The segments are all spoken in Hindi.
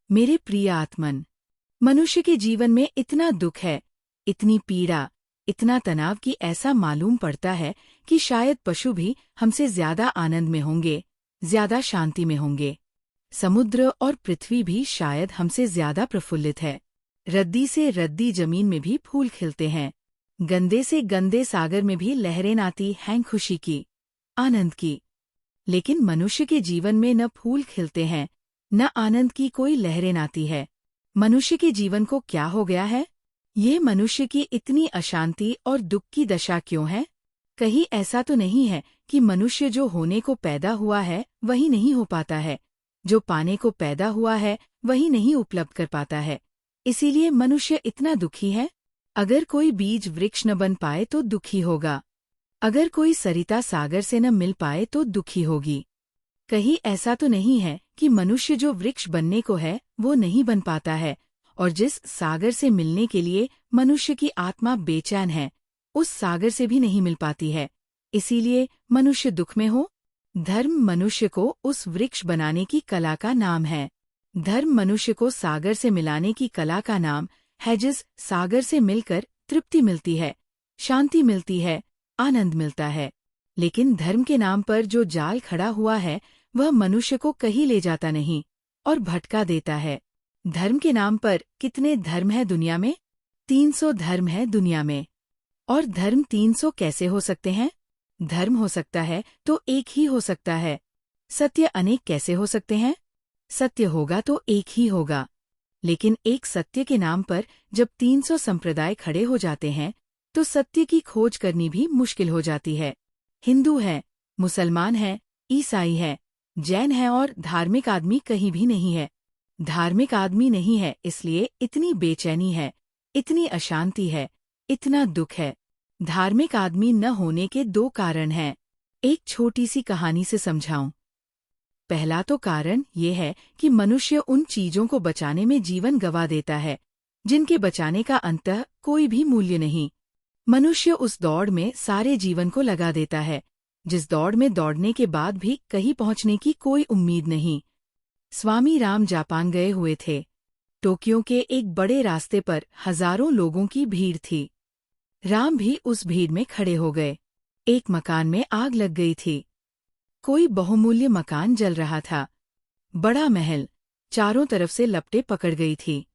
मेरे प्रिय आत्मन, मनुष्य के जीवन में इतना दुख है, इतनी पीड़ा, इतना तनाव कि ऐसा मालूम पड़ता है कि शायद पशु भी हमसे ज्यादा आनंद में होंगे, ज्यादा शांति में होंगे। समुद्र और पृथ्वी भी शायद हमसे ज्यादा प्रफुल्लित है। रद्दी से रद्दी जमीन में भी फूल खिलते हैं। गंदे से गंदे सागर में भी लहरें आती हैं खुशी की, आनंद की। लेकिन मनुष्य के जीवन में न फूल खिलते हैं, न आनंद की कोई लहरें आती है। मनुष्य के जीवन को क्या हो गया है? ये मनुष्य की इतनी अशांति और दुख की दशा क्यों है? कहीं ऐसा तो नहीं है कि मनुष्य जो होने को पैदा हुआ है वही नहीं हो पाता है, जो पाने को पैदा हुआ है वही नहीं उपलब्ध कर पाता है, इसीलिए मनुष्य इतना दुखी है? अगर कोई बीज वृक्ष न बन पाए तो दुखी होगा। अगर कोई सरिता सागर से न मिल पाए तो दुखी होगी। कहीं ऐसा तो नहीं है कि मनुष्य जो वृक्ष बनने को है वो नहीं बन पाता है, और जिस सागर से मिलने के लिए मनुष्य की आत्मा बेचैन है, उस सागर से भी नहीं मिल पाती है, इसीलिए मनुष्य दुख में हो? धर्म मनुष्य को उस वृक्ष बनाने की कला का नाम है। धर्म मनुष्य को सागर से मिलाने की कला का नाम है, जिस सागर से मिलकर तृप्ति मिलती है, शांति मिलती है, आनंद मिलता है। लेकिन धर्म के नाम पर जो जाल खड़ा हुआ है वह मनुष्य को कहीं ले जाता नहीं और भटका देता है। धर्म के नाम पर कितने धर्म है दुनिया में? 300 धर्म है दुनिया में। और धर्म 300 कैसे हो सकते हैं? धर्म हो सकता है तो एक ही हो सकता है। सत्य अनेक कैसे हो सकते हैं? सत्य होगा तो एक ही होगा। लेकिन एक सत्य के नाम पर जब 300 संप्रदाय खड़े हो जाते हैं तो सत्य की खोज करनी भी मुश्किल हो जाती है। हिंदू है, मुसलमान है, ईसाई है, जैन है और धार्मिक आदमी कहीं भी नहीं है। धार्मिक आदमी नहीं है इसलिए इतनी बेचैनी है, इतनी अशांति है, इतना दुख है। धार्मिक आदमी न होने के 2 कारण हैं। एक छोटी सी कहानी से समझाऊं। पहला तो कारण ये है कि मनुष्य उन चीजों को बचाने में जीवन गंवा देता है जिनके बचाने का अंततः कोई भी मूल्य नहीं। मनुष्य उस दौड़ में सारे जीवन को लगा देता है जिस दौड़ में दौड़ने के बाद भी कहीं पहुंचने की कोई उम्मीद नहीं। स्वामी राम जापान गए हुए थे। टोक्यो के एक बड़े रास्ते पर हजारों लोगों की भीड़ थी। राम भी उस भीड़ में खड़े हो गए। एक मकान में आग लग गई थी। कोई बहुमूल्य मकान जल रहा था। बड़ा महल चारों तरफ से लपटे पकड़ गई थी।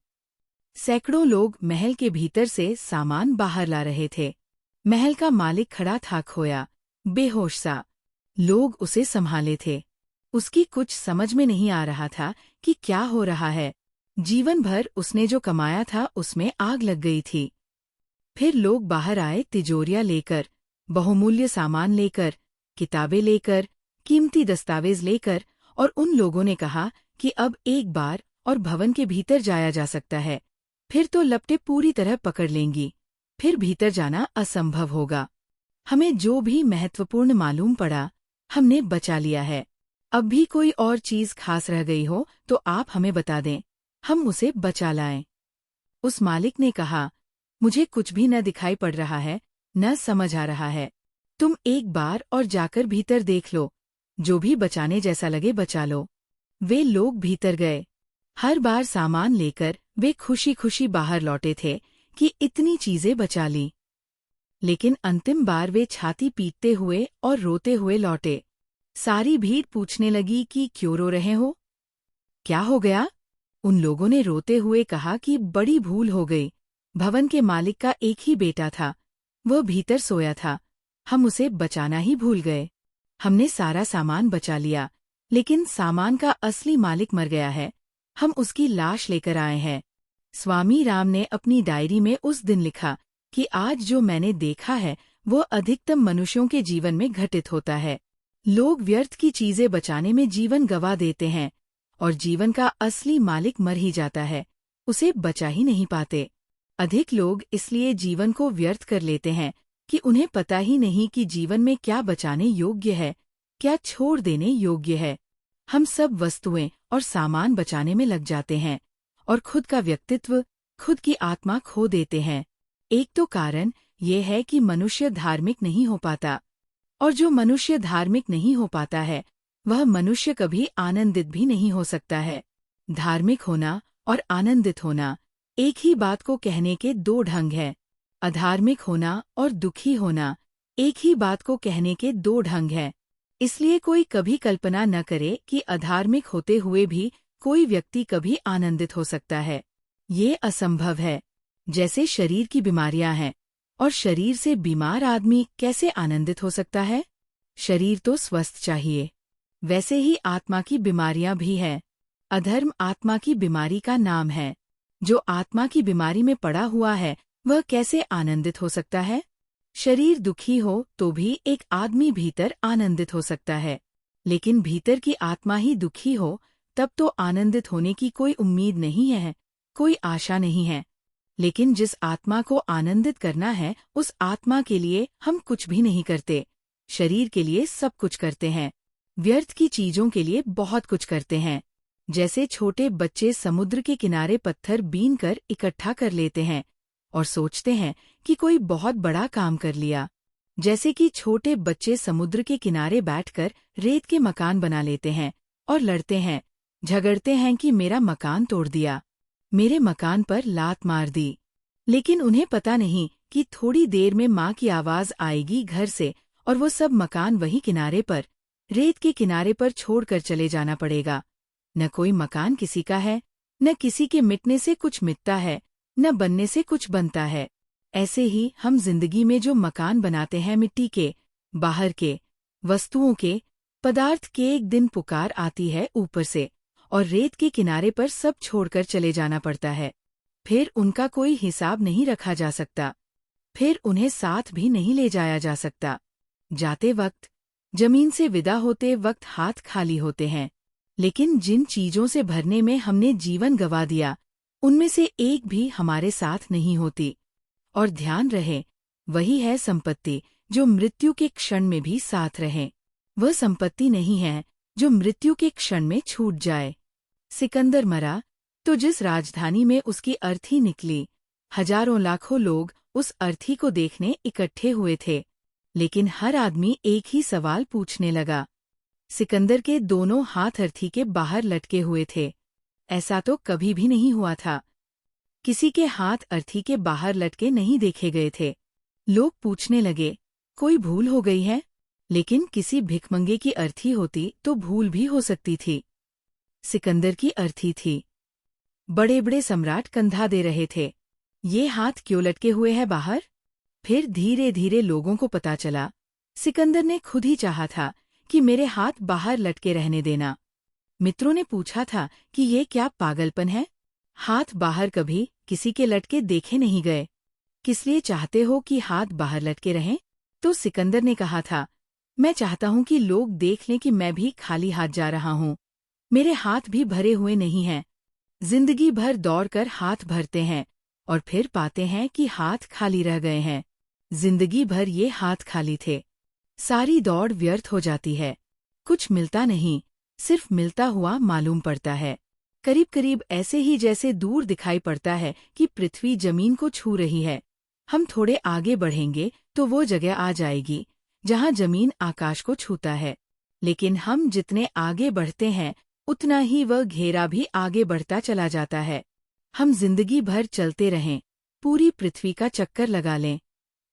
सैकड़ों लोग महल के भीतर से सामान बाहर ला रहे थे। महल का मालिक खड़ा था खोया, बेहोश सा। लोग उसे संभाले थे। उसकी कुछ समझ में नहीं आ रहा था कि क्या हो रहा है। जीवन भर उसने जो कमाया था उसमें आग लग गई थी। फिर लोग बाहर आए तिजोरियां लेकर, बहुमूल्य सामान लेकर, किताबें लेकर, कीमती दस्तावेज लेकर, और उन लोगों ने कहा कि अब एक बार और भवन के भीतर जाया जा सकता है, फिर तो लपटें पूरी तरह पकड़ लेंगी, फिर भीतर जाना असंभव होगा। हमें जो भी महत्वपूर्ण मालूम पड़ा हमने बचा लिया है। अब भी कोई और चीज खास रह गई हो तो आप हमें बता दें, हम उसे बचा लाएं। उस मालिक ने कहा, मुझे कुछ भी न दिखाई पड़ रहा है, न समझ आ रहा है। तुम एक बार और जाकर भीतर देख लो, जो भी बचाने जैसा लगे बचा लो। वे लोग भीतर गए। हर बार सामान लेकर वे खुशी खुशी बाहर लौटे थे कि इतनी चीजें बचा ली। लेकिन अंतिम बार वे छाती पीटते हुए और रोते हुए लौटे। सारी भीड़ पूछने लगी कि क्यों रो रहे हो? क्या हो गया? उन लोगों ने रोते हुए कहा कि बड़ी भूल हो गई। भवन के मालिक का एक ही बेटा था, वह भीतर सोया था, हम उसे बचाना ही भूल गए। हमने सारा सामान बचा लिया, लेकिन सामान का असली मालिक मर गया है, हम उसकी लाश लेकर आए हैं। स्वामी राम ने अपनी डायरी में उस दिन लिखा कि आज जो मैंने देखा है वो अधिकतम मनुष्यों के जीवन में घटित होता है। लोग व्यर्थ की चीजें बचाने में जीवन गंवा देते हैं और जीवन का असली मालिक मर ही जाता है, उसे बचा ही नहीं पाते। अधिक लोग इसलिए जीवन को व्यर्थ कर लेते हैं कि उन्हें पता ही नहीं कि जीवन में क्या बचाने योग्य है, क्या छोड़ देने योग्य है। हम सब वस्तुएं और सामान बचाने में लग जाते हैं और खुद का व्यक्तित्व, खुद की आत्मा खो देते हैं। एक तो कारण ये है कि मनुष्य धार्मिक नहीं हो पाता, और जो मनुष्य धार्मिक नहीं हो पाता है वह मनुष्य कभी आनंदित भी नहीं हो सकता है। धार्मिक होना और आनंदित होना एक ही बात को कहने के दो ढंग हैं। अधार्मिक होना और दुखी होना एक ही बात को कहने के दो ढंग हैं। इसलिए कोई कभी कल्पना न करे कि अधार्मिक होते हुए भी कोई व्यक्ति कभी आनंदित हो सकता है। ये असंभव है। जैसे शरीर की बीमारियां हैं, और शरीर से बीमार आदमी कैसे आनंदित हो सकता है? शरीर तो स्वस्थ चाहिए। वैसे ही आत्मा की बीमारियां भी हैं। अधर्म आत्मा की बीमारी का नाम है। जो आत्मा की बीमारी में पड़ा हुआ है, वह कैसे आनंदित हो सकता है? शरीर दुखी हो तो भी एक आदमी भीतर आनंदित हो सकता है, लेकिन भीतर की आत्मा ही दुखी हो तब तो आनंदित होने की कोई उम्मीद नहीं है, कोई आशा नहीं है। लेकिन जिस आत्मा को आनंदित करना है, उस आत्मा के लिए हम कुछ भी नहीं करते। शरीर के लिए सब कुछ करते हैं, व्यर्थ की चीजों के लिए बहुत कुछ करते हैं। जैसे छोटे बच्चे समुद्र के किनारे पत्थर बीनकर इकट्ठा कर लेते हैं और सोचते हैं कि कोई बहुत बड़ा काम कर लिया। जैसे कि छोटे बच्चे समुद्र के किनारे बैठकर रेत के मकान बना लेते हैं और लड़ते हैं, झगड़ते हैं कि मेरा मकान तोड़ दिया, मेरे मकान पर लात मार दी। लेकिन उन्हें पता नहीं कि थोड़ी देर में माँ की आवाज आएगी घर से और वो सब मकान वही किनारे पर, रेत के किनारे पर छोड़कर चले जाना पड़ेगा। न कोई मकान किसी का है, न किसी के मिटने से कुछ मिटता है, न बनने से कुछ बनता है। ऐसे ही हम जिंदगी में जो मकान बनाते हैं मिट्टी के, बाहर के, वस्तुओं के, पदार्थ के, एक दिन पुकार आती है ऊपर से और रेत के किनारे पर सब छोड़कर चले जाना पड़ता है। फिर उनका कोई हिसाब नहीं रखा जा सकता, फिर उन्हें साथ भी नहीं ले जाया जा सकता। जाते वक्त, जमीन से विदा होते वक्त हाथ खाली होते हैं। लेकिन जिन चीजों से भरने में हमने जीवन गंवा दिया, उनमें से एक भी हमारे साथ नहीं होती। और ध्यान रहे, वही है संपत्ति जो मृत्यु के क्षण में भी साथ रहे। वह संपत्ति नहीं है जो मृत्यु के क्षण में छूट जाए। सिकंदर मरा तो जिस राजधानी में उसकी अर्थी निकली, हजारों लाखों लोग उस अर्थी को देखने इकट्ठे हुए थे। लेकिन हर आदमी एक ही सवाल पूछने लगा। सिकंदर के दोनों हाथ अर्थी के बाहर लटके हुए थे। ऐसा तो कभी भी नहीं हुआ था। किसी के हाथ अर्थी के बाहर लटके नहीं देखे गए थे। लोग पूछने लगे, कोई भूल हो गई है? लेकिन किसी भिखमंगे की अर्थी होती तो भूल भी हो सकती थी। सिकंदर की अर्थी थी। बड़े बड़े सम्राट कंधा दे रहे थे। ये हाथ क्यों लटके हुए हैं बाहर? फिर धीरे धीरे लोगों को पता चला। सिकंदर ने खुद ही चाहा था कि मेरे हाथ बाहर लटके रहने देना। मित्रों ने पूछा था कि ये क्या पागलपन है? हाथ बाहर कभी किसी के लटके देखे नहीं गए। किस लिए चाहते हो कि हाथ बाहर लटके रहें? तो सिकंदर ने कहा था, मैं चाहता हूं कि लोग देख लें कि मैं भी खाली हाथ जा रहा हूं। मेरे हाथ भी भरे हुए नहीं हैं। जिंदगी भर दौड़कर हाथ भरते हैं और फिर पाते हैं कि हाथ खाली रह गए हैं। जिंदगी भर ये हाथ खाली थे। सारी दौड़ व्यर्थ हो जाती है। कुछ मिलता नहीं, सिर्फ मिलता हुआ मालूम पड़ता है। करीब करीब ऐसे ही जैसे दूर दिखाई पड़ता है कि पृथ्वी जमीन को छू रही है। हम थोड़े आगे बढ़ेंगे तो वो जगह आ जाएगी जहां जमीन आकाश को छूता है। लेकिन हम जितने आगे बढ़ते हैं उतना ही वह घेरा भी आगे बढ़ता चला जाता है। हम जिंदगी भर चलते रहें, पूरी पृथ्वी का चक्कर लगा लें,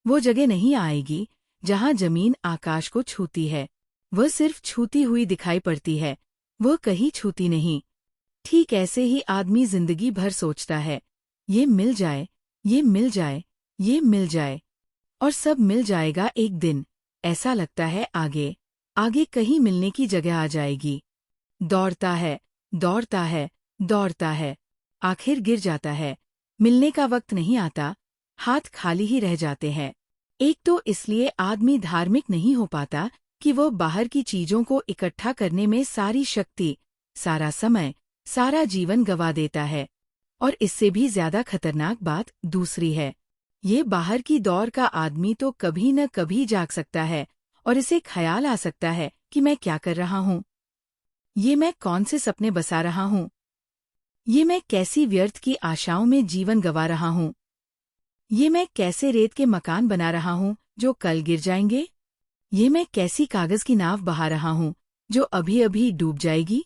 वो जगह नहीं आएगी जहां जमीन आकाश को छूती है। वह सिर्फ छूती हुई दिखाई पड़ती है, वह कहीं छूती नहीं। ठीक ऐसे ही आदमी जिंदगी भर सोचता है, ये मिल जाए, ये मिल जाए, ये मिल जाए, और सब मिल जाएगा एक दिन। ऐसा लगता है आगे आगे कहीं मिलने की जगह आ जाएगी। दौड़ता है, दौड़ता है, दौड़ता है, आखिर गिर जाता है। मिलने का वक्त नहीं आता, हाथ खाली ही रह जाते हैं। एक तो इसलिए आदमी धार्मिक नहीं हो पाता कि वो बाहर की चीजों को इकट्ठा करने में सारी शक्ति, सारा समय, सारा जीवन गंवा देता है। और इससे भी ज्यादा खतरनाक बात दूसरी है। ये बाहर की दौड़ का आदमी तो कभी न कभी जाग सकता है और इसे ख्याल आ सकता है कि मैं क्या कर रहा हूँ, ये मैं कौन से सपने बसा रहा हूँ, ये मैं कैसी व्यर्थ की आशाओं में जीवन गंवा रहा हूँ, ये मैं कैसे रेत के मकान बना रहा हूँ जो कल गिर जाएंगे, ये मैं कैसी कागज की नाव बहा रहा हूँ जो अभी अभी डूब जाएगी।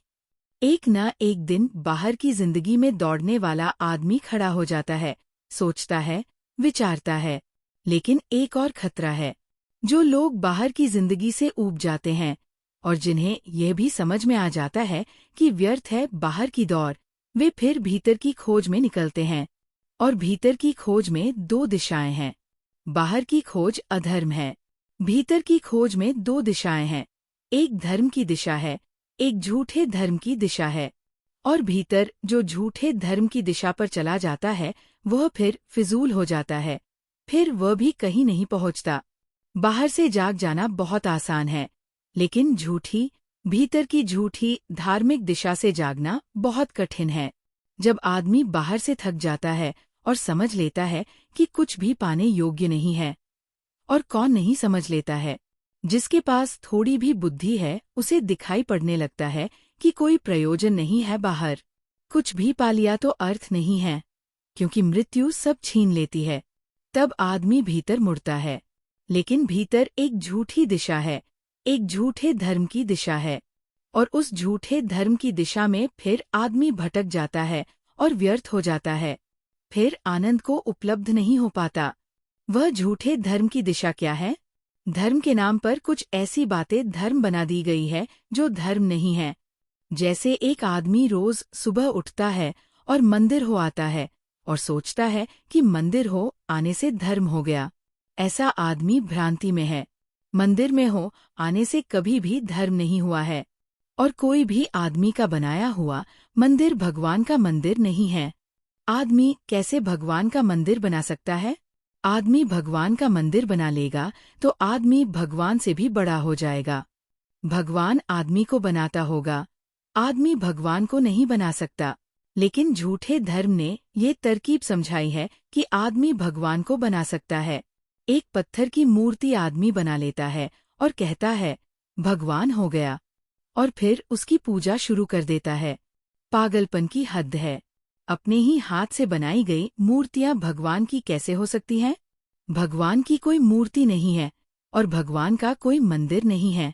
एक न एक दिन बाहर की जिंदगी में दौड़ने वाला आदमी खड़ा हो जाता है, सोचता है, विचारता है। लेकिन एक और खतरा है। जो लोग बाहर की जिंदगी से ऊब जाते हैं और जिन्हें यह भी समझ में आ जाता है कि व्यर्थ है बाहर की दौड़, वे फिर भीतर की खोज में निकलते हैं। और भीतर की खोज में दो दिशाएं हैं। बाहर की खोज अधर्म है, भीतर की खोज में दो दिशाएं हैं। एक धर्म की दिशा है, एक झूठे धर्म की दिशा है। और भीतर जो झूठे धर्म की दिशा पर चला जाता है वह फिर फिजूल हो जाता है, फिर वह भी कहीं नहीं पहुंचता। बाहर से जाग जाना बहुत आसान है, लेकिन भीतर की झूठी धार्मिक दिशा से जागना बहुत कठिन है। जब आदमी बाहर से थक जाता है और समझ लेता है कि कुछ भी पाने योग्य नहीं है, और कौन नहीं समझ लेता है, जिसके पास थोड़ी भी बुद्धि है उसे दिखाई पड़ने लगता है कि कोई प्रयोजन नहीं है बाहर। कुछ भी पा लिया तो अर्थ नहीं है, क्योंकि मृत्यु सब छीन लेती है। तब आदमी भीतर मुड़ता है, लेकिन भीतर एक झूठी दिशा है, एक झूठे धर्म की दिशा है। और उस झूठे धर्म की दिशा में फिर आदमी भटक जाता है और व्यर्थ हो जाता है, फिर आनंद को उपलब्ध नहीं हो पाता। वह झूठे धर्म की दिशा क्या है? धर्म के नाम पर कुछ ऐसी बातें धर्म बना दी गई है जो धर्म नहीं है। जैसे एक आदमी रोज सुबह उठता है और मंदिर हो आता है और सोचता है कि मंदिर हो आने से धर्म हो गया। ऐसा आदमी भ्रांति में है। मंदिर में हो आने से कभी भी धर्म नहीं हुआ है। और कोई भी आदमी का बनाया हुआ मंदिर भगवान का मंदिर नहीं है। आदमी कैसे भगवान का मंदिर बना सकता है? आदमी भगवान का मंदिर बना लेगा तो आदमी भगवान से भी बड़ा हो जाएगा। भगवान आदमी को बनाता होगा, आदमी भगवान को नहीं बना सकता। लेकिन झूठे धर्म ने ये तरकीब समझाई है कि आदमी भगवान को बना सकता है। एक पत्थर की मूर्ति आदमी बना लेता है और कहता है, भगवान हो गया, और फिर उसकी पूजा शुरू कर देता है। पागलपन की हद है। अपने ही हाथ से बनाई गई मूर्तियां भगवान की कैसे हो सकती हैं? भगवान की कोई मूर्ति नहीं है और भगवान का कोई मंदिर नहीं है।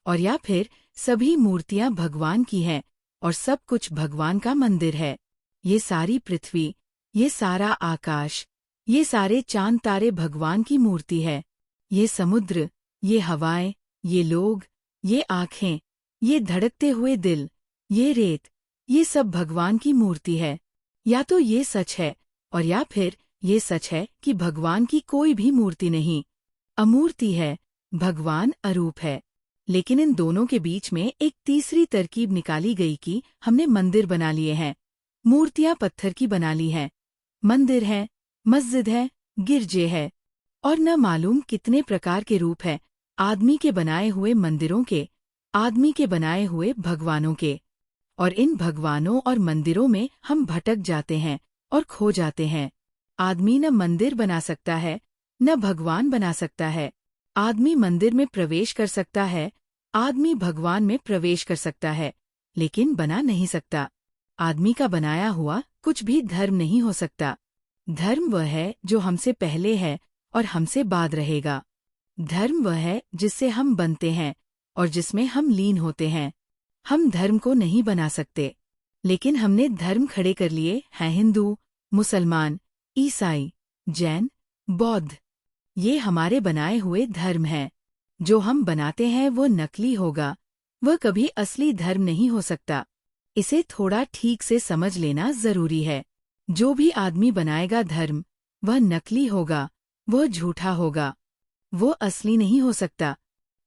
और या फिर सभी मूर्तियां भगवान की हैं और सब कुछ भगवान का मंदिर है। ये सारी पृथ्वी, ये सारा आकाश, ये सारे चांद तारे भगवान की मूर्ति है। ये समुद्र, ये हवाएं, ये लोग, ये आँखें, ये धड़कते हुए दिल, ये रेत, ये सब भगवान की मूर्ति है। या तो ये सच है और या फिर ये सच है कि भगवान की कोई भी मूर्ति नहीं, अमूर्ति है, भगवान अरूप है। लेकिन इन दोनों के बीच में एक तीसरी तरकीब निकाली गई कि हमने मंदिर बना लिए हैं, मूर्तियां पत्थर की बना ली हैं। मंदिर है, मस्जिद है, गिरजे है, और न मालूम कितने प्रकार के रूप है आदमी के बनाए हुए मंदिरों के, आदमी के बनाए हुए भगवानों के। और इन भगवानों और मंदिरों में हम भटक जाते हैं और खो जाते हैं। आदमी न मंदिर बना सकता है, न भगवान बना सकता है। आदमी मंदिर में प्रवेश कर सकता है, आदमी भगवान में प्रवेश कर सकता है, लेकिन बना नहीं सकता। आदमी का बनाया हुआ कुछ भी धर्म नहीं हो सकता। धर्म वह है जो हमसे पहले है और हमसे बाद रहेगा। धर्म वह है जिससे हम बनते हैं और जिसमें हम लीन होते हैं। हम धर्म को नहीं बना सकते, लेकिन हमने धर्म खड़े कर लिए हैं। हिंदू, मुसलमान, ईसाई, जैन, बौद्ध, ये हमारे बनाए हुए धर्म हैं। जो हम बनाते हैं वो नकली होगा, वह कभी असली धर्म नहीं हो सकता। इसे थोड़ा ठीक से समझ लेना जरूरी है। जो भी आदमी बनाएगा धर्म, वह नकली होगा, वह झूठा होगा, वो असली नहीं हो सकता।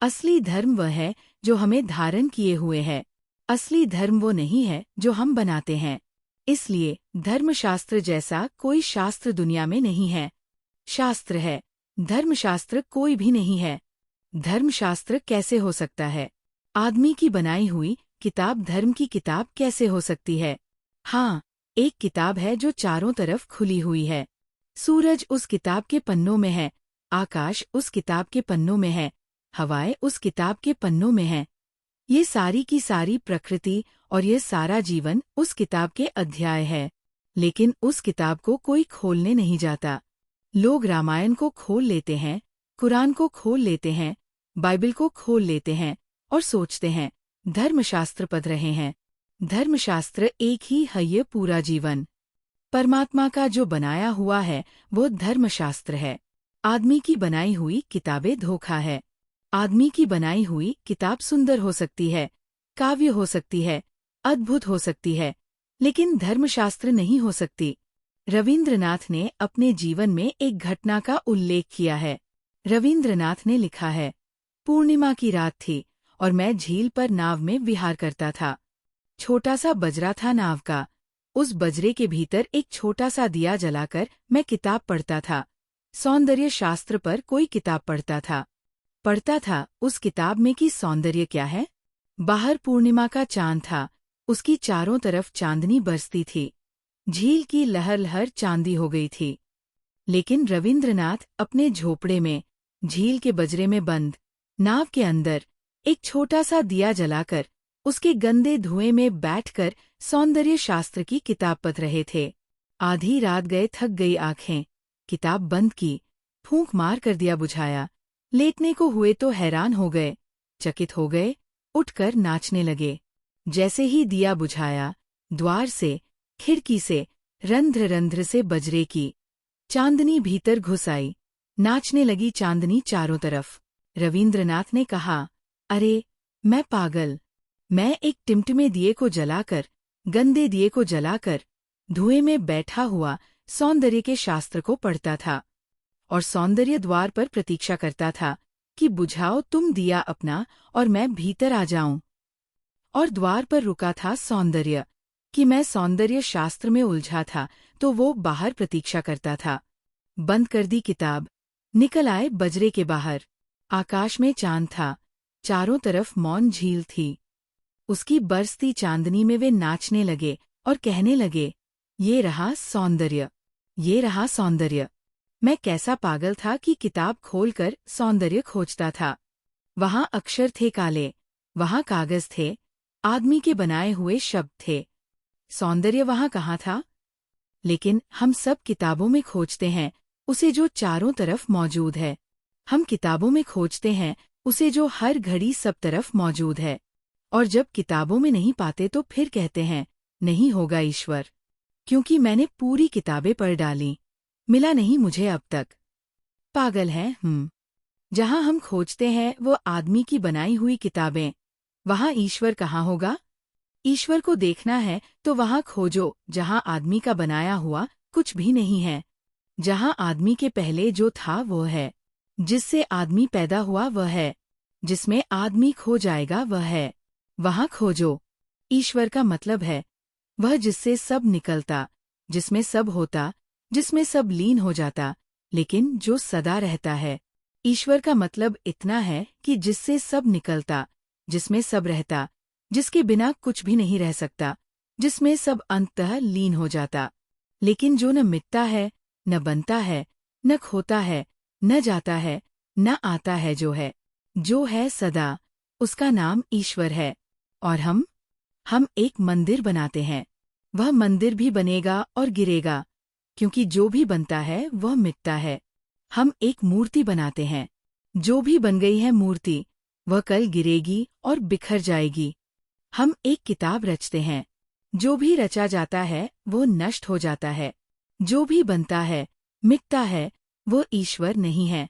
असली धर्म वह है जो हमें धारण किए हुए है। असली धर्म वो नहीं है जो हम बनाते हैं। इसलिए धर्मशास्त्र जैसा कोई शास्त्र दुनिया में नहीं है। शास्त्र है, धर्मशास्त्र कोई भी नहीं है। धर्मशास्त्र कैसे हो सकता है? आदमी की बनाई हुई किताब धर्म की किताब कैसे हो सकती है? हाँ, एक किताब है जो चारों तरफ खुली हुई है। सूरज उस किताब के पन्नों में है, आकाश उस किताब के पन्नों में है, हवाएं उस किताब के पन्नों में हैं। ये सारी की सारी प्रकृति और ये सारा जीवन उस किताब के अध्याय है। लेकिन उस किताब को कोई खोलने नहीं जाता। लोग रामायण को खोल लेते हैं, कुरान को खोल लेते हैं, बाइबल को खोल लेते हैं और सोचते हैं धर्मशास्त्र पढ़ रहे हैं। धर्मशास्त्र एक ही है ये पूरा जीवन। परमात्मा का जो बनाया हुआ है वो धर्मशास्त्र है। आदमी की बनाई हुई किताबें धोखा है। आदमी की बनाई हुई किताब सुंदर हो सकती है, काव्य हो सकती है, अद्भुत हो सकती है, लेकिन धर्मशास्त्र नहीं हो सकती। रविंद्रनाथ ने अपने जीवन में एक घटना का उल्लेख किया है। रविंद्रनाथ ने लिखा है, पूर्णिमा की रात थी और मैं झील पर नाव में विहार करता था। छोटा सा बजरा था नाव का। उस बजरे के भीतर एक छोटा सा दिया जलाकर मैं किताब पढ़ता था। सौंदर्य शास्त्र पर कोई किताब पढ़ता था उस किताब में कि सौंदर्य क्या है। बाहर पूर्णिमा का चांद था, उसकी चारों तरफ चांदनी बरसती थी। झील की लहर लहर चांदी हो गई थी। लेकिन रविंद्रनाथ अपने झोपड़े में, झील के बजरे में बंद, नाव के अंदर, एक छोटा सा दिया जलाकर, उसके गंदे धुएं में बैठकर सौंदर्य शास्त्र की किताब पढ़ रहे थे। आधी रात गए, थक गई आंखें, किताब बंद की, फूंक मार कर दिया बुझाया। लेटने को हुए तो हैरान हो गए, चकित हो गए, उठकर नाचने लगे। जैसे ही दिया बुझाया, द्वार से, खिड़की से, रंध्र रंध्र से बजरे की चांदनी भीतर घुस आई। नाचने लगी चांदनी चारों तरफ। रविंद्रनाथ ने कहा, अरे मैं पागल, मैं एक टिमटिमे दिए को जलाकर, गंदे दिए को जलाकर, धुएं में बैठा हुआ सौंदर्य के शास्त्र को पढ़ता था और सौंदर्य द्वार पर प्रतीक्षा करता था कि बुझाओ तुम दिया अपना और मैं भीतर आ जाऊं। और द्वार पर रुका था सौंदर्य कि मैं सौंदर्य शास्त्र में उलझा था तो वो बाहर प्रतीक्षा करता था। बंद कर दी किताब, निकल आए बजरे के बाहर। आकाश में चांद था, चारों तरफ मौन झील थी। उसकी बरसती चांदनी में वे नाचने लगे और कहने लगे, ये रहा सौंदर्य, ये रहा सौंदर्य। मैं कैसा पागल था कि किताब खोलकर सौंदर्य खोजता था। वहां अक्षर थे काले, वहां कागज थे, आदमी के बनाए हुए शब्द थे। सौंदर्य वहां कहाँ था? लेकिन हम सब किताबों में खोजते हैं उसे जो चारों तरफ मौजूद है। हम किताबों में खोजते हैं उसे जो हर घड़ी सब तरफ मौजूद है। और जब किताबों में नहीं पाते तो फिर कहते हैं, नहीं होगा ईश्वर, क्योंकि मैंने पूरी किताबें पढ़ डाली, मिला नहीं मुझे अब तक। पागल है हम। जहां हम खोजते हैं वो आदमी की बनाई हुई किताबें, वहां ईश्वर कहाँ होगा? ईश्वर को देखना है तो वहां खोजो जहां आदमी का बनाया हुआ कुछ भी नहीं है। जहां आदमी के पहले जो था वो है, जिससे आदमी पैदा हुआ वह है, जिसमें आदमी खो जाएगा वह है। वहां खोजो। ईश्वर का मतलब है वह जिससे सब निकलता, जिसमें सब होता, जिसमें सब लीन हो जाता, लेकिन जो सदा रहता है। ईश्वर का मतलब इतना है कि जिससे सब निकलता, जिसमें सब रहता, जिसके बिना कुछ भी नहीं रह सकता, जिसमें सब अंततः लीन हो जाता, लेकिन जो न मिटता है, न बनता है, न खोता है, न जाता है, न आता है, जो है सदा, उसका नाम ईश्वर है। और हम एक मंदिर बनाते हैं। वह मंदिर भी बनेगा और गिरेगा, क्योंकि जो भी बनता है वह मिटता है। हम एक मूर्ति बनाते हैं। जो भी बन गई है मूर्ति, वह कल गिरेगी और बिखर जाएगी। हम एक किताब रचते हैं। जो भी रचा जाता है वो नष्ट हो जाता है। जो भी बनता है, मिटता है, वो ईश्वर नहीं है।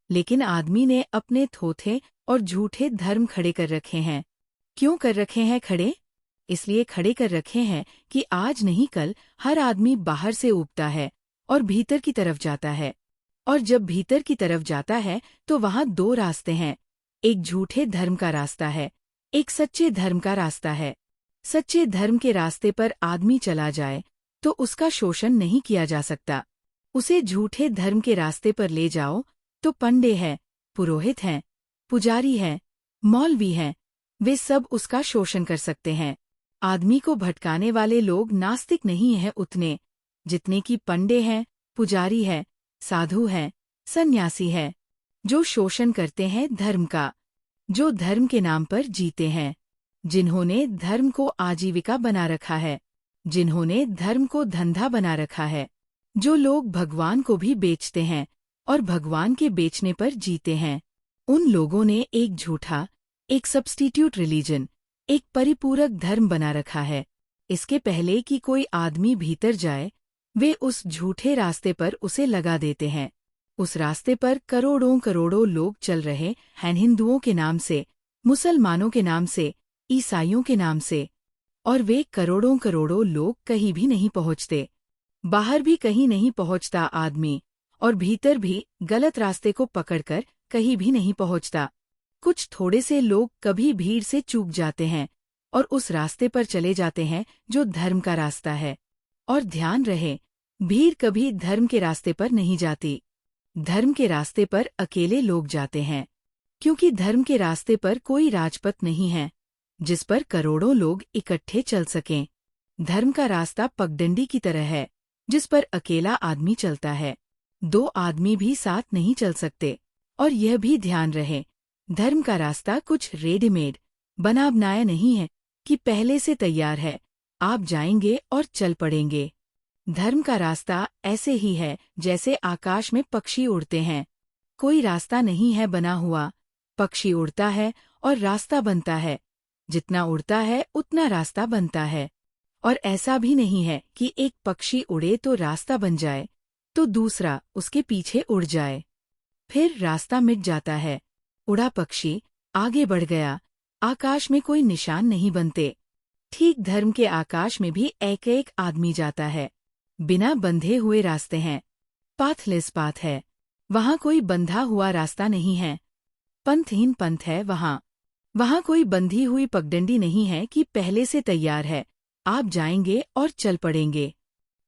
लेकिन आदमी ने अपने थोथे और झूठे धर्म खड़े कर रखे हैं। क्यों कर रखे हैं खड़े? इसलिए खड़े कर रखे हैं कि आज नहीं कल हर आदमी बाहर से उगता है और भीतर की तरफ जाता है। और जब भीतर की तरफ जाता है तो वहां दो रास्ते हैं। एक झूठे धर्म का रास्ता है, एक सच्चे धर्म का रास्ता है। सच्चे धर्म के रास्ते पर आदमी चला जाए तो उसका शोषण नहीं किया जा सकता। उसे झूठे धर्म के रास्ते पर ले जाओ तो पंडे हैं, पुरोहित हैं, पुजारी हैं, मौलवी हैं, वे सब उसका शोषण कर सकते हैं। आदमी को भटकाने वाले लोग नास्तिक नहीं हैं उतने, जितने कि पंडे हैं, पुजारी है, साधु हैं, सन्यासी है, जो शोषण करते हैं धर्म का, जो धर्म के नाम पर जीते हैं, जिन्होंने धर्म को आजीविका बना रखा है, जिन्होंने धर्म को धंधा बना रखा है, जो लोग भगवान को भी बेचते हैं और भगवान के बेचने पर जीते हैं। उन लोगों ने एक झूठा, एक सब्स्टिट्यूट रिलीजन, एक परिपूरक धर्म बना रखा है। इसके पहले कि कोई आदमी भीतर जाए, वे उस झूठे रास्ते पर उसे लगा देते हैं। उस रास्ते पर करोड़ों करोड़ों लोग चल रहे हैं, हिंदुओं के नाम से, मुसलमानों के नाम से, ईसाइयों के नाम से, और वे करोड़ों करोड़ों लोग कहीं भी नहीं पहुंचते। बाहर भी कहीं नहीं पहुंचता आदमी, और भीतर भी गलत रास्ते को पकड़कर कहीं भी नहीं पहुंचता। कुछ थोड़े से लोग कभी भीड़ से चूक जाते हैं और उस रास्ते पर चले जाते हैं जो धर्म का रास्ता है। और ध्यान रहे, भीड़ कभी धर्म के रास्ते पर नहीं जाती। धर्म के रास्ते पर अकेले लोग जाते हैं, क्योंकि धर्म के रास्ते पर कोई राजपथ नहीं है जिस पर करोड़ों लोग इकट्ठे चल सकें। धर्म का रास्ता पगडंडी की तरह है जिस पर अकेला आदमी चलता है। दो आदमी भी साथ नहीं चल सकते। और यह भी ध्यान रहे, धर्म का रास्ता कुछ रेडीमेड बना बनाया नहीं है कि पहले से तैयार है, आप जाएंगे और चल पड़ेंगे। धर्म का रास्ता ऐसे ही है जैसे आकाश में पक्षी उड़ते हैं। कोई रास्ता नहीं है बना हुआ, पक्षी उड़ता है और रास्ता बनता है। जितना उड़ता है उतना रास्ता बनता है। और ऐसा भी नहीं है कि एक पक्षी उड़े तो रास्ता बन जाए, तो दूसरा उसके पीछे उड़ जाए, फिर रास्ता मिट जाता है। उड़ा पक्षी आगे बढ़ गया, आकाश में कोई निशान नहीं बनते। ठीक धर्म के आकाश में भी एक एक आदमी जाता है, बिना बंधे हुए रास्ते हैं। पाथलेस पाथ है, वहाँ कोई बंधा हुआ रास्ता नहीं है। पंथहीन पंथ है वहाँ कोई बंधी हुई पगडंडी नहीं है कि पहले से तैयार है, आप जाएंगे और चल पड़ेंगे।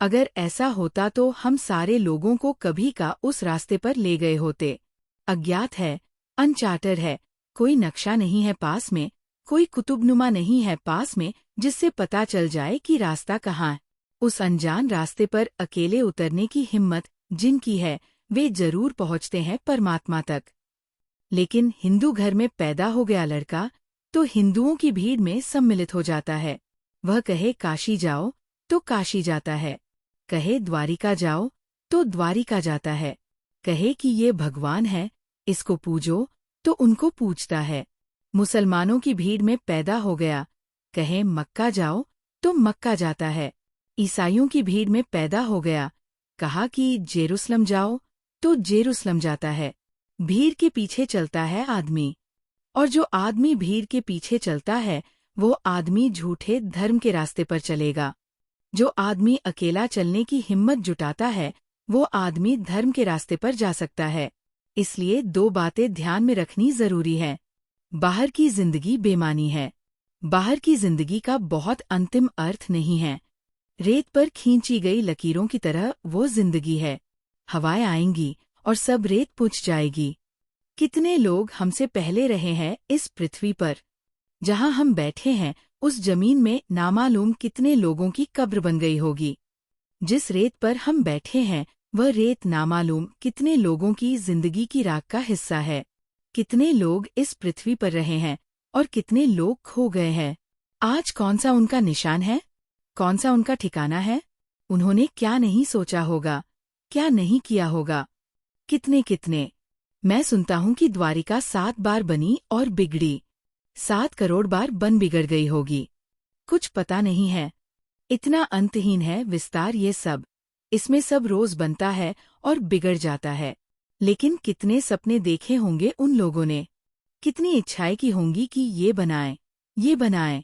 अगर ऐसा होता तो हम सारे लोगों को कभी का उस रास्ते पर ले गए होते। अज्ञात है, अनचार्टर्ड है, कोई नक्शा नहीं है पास में, कोई कुतुबनुमा नहीं है पास में जिससे पता चल जाए कि रास्ता कहाँ है। उस अनजान रास्ते पर अकेले उतरने की हिम्मत जिनकी है, वे जरूर पहुंचते हैं परमात्मा तक। लेकिन हिंदू घर में पैदा हो गया लड़का तो हिंदुओं की भीड़ में सम्मिलित हो जाता है। वह कहे काशी जाओ तो काशी जाता है, कहे द्वारिका जाओ तो द्वारिका जाता है, कहे कि ये भगवान है, इसको पूजो तो उनको पूजता है। मुसलमानों की भीड़ में पैदा हो गया, कहे मक्का जाओ तो मक्का जाता है। ईसाइयों की भीड़ में पैदा हो गया, कहा कि जेरूसलम जाओ तो जेरूसलम जाता है। भीड़ के पीछे चलता है आदमी, और जो आदमी भीड़ के पीछे चलता है वो आदमी झूठे धर्म के रास्ते पर चलेगा। जो आदमी अकेला चलने की हिम्मत जुटाता है वो आदमी धर्म के रास्ते पर जा सकता है। इसलिए दो बातें ध्यान में रखनी जरूरी है। बाहर की जिंदगी बेमानी है। बाहर की जिंदगी का बहुत अंतिम अर्थ नहीं है। रेत पर खींची गई लकीरों की तरह वो जिंदगी है। हवाएं आएंगी और सब रेत पुछ जाएगी। कितने लोग हमसे पहले रहे हैं इस पृथ्वी पर। जहां हम बैठे हैं उस जमीन में नामालूम कितने लोगों की कब्र बन गई होगी। जिस रेत पर हम बैठे हैं वह रेत नामालूम कितने लोगों की जिंदगी की राख का हिस्सा है। कितने लोग इस पृथ्वी पर रहे हैं और कितने लोग खो गए हैं। आज कौन सा उनका निशान है, कौन सा उनका ठिकाना है? उन्होंने क्या नहीं सोचा होगा, क्या नहीं किया होगा। कितने कितने। मैं सुनता हूं कि द्वारिका 7 बार बनी और बिगड़ी, 7 करोड़ बार बन बिगड़ गई होगी। कुछ पता नहीं है। इतना अंतहीन है विस्तार ये सब। इसमें सब रोज बनता है और बिगड़ जाता है। लेकिन कितने सपने देखे होंगे उन लोगों ने, कितनी इच्छाएं की होंगी कि ये बनाएं, ये बनाएं।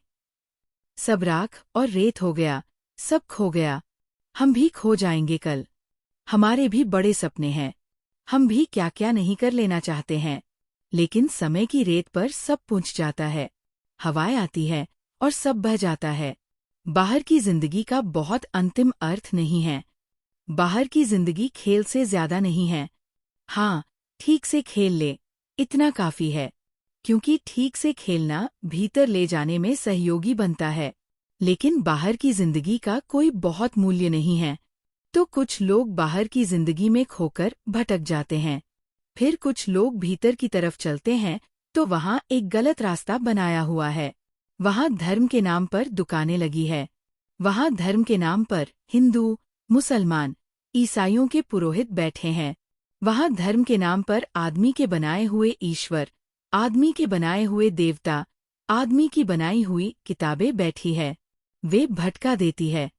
सब राख और रेत हो गया, सब खो गया। हम भी खो जाएंगे कल। हमारे भी बड़े सपने हैं, हम भी क्या क्या नहीं कर लेना चाहते हैं। लेकिन समय की रेत पर सब पूछ जाता है। हवाएं आती है और सब बह जाता है। बाहर की जिंदगी का बहुत अंतिम अर्थ नहीं है। बाहर की जिंदगी खेल से ज्यादा नहीं है। हाँ, ठीक से खेल ले, इतना काफी है। क्योंकि ठीक से खेलना भीतर ले जाने में सहयोगी बनता है। लेकिन बाहर की जिंदगी का कोई बहुत मूल्य नहीं है। तो कुछ लोग बाहर की जिंदगी में खोकर भटक जाते हैं। फिर कुछ लोग भीतर की तरफ चलते हैं तो वहाँ एक गलत रास्ता बनाया हुआ है। वहाँ धर्म के नाम पर दुकानें लगी है। वहाँ धर्म के नाम पर हिंदू, मुसलमान, ईसाइयों के पुरोहित बैठे हैं। वहाँ धर्म के नाम पर आदमी के बनाए हुए ईश्वर, आदमी के बनाए हुए देवता, आदमी की बनाई हुई किताबें बैठी है, वे भटका देती है।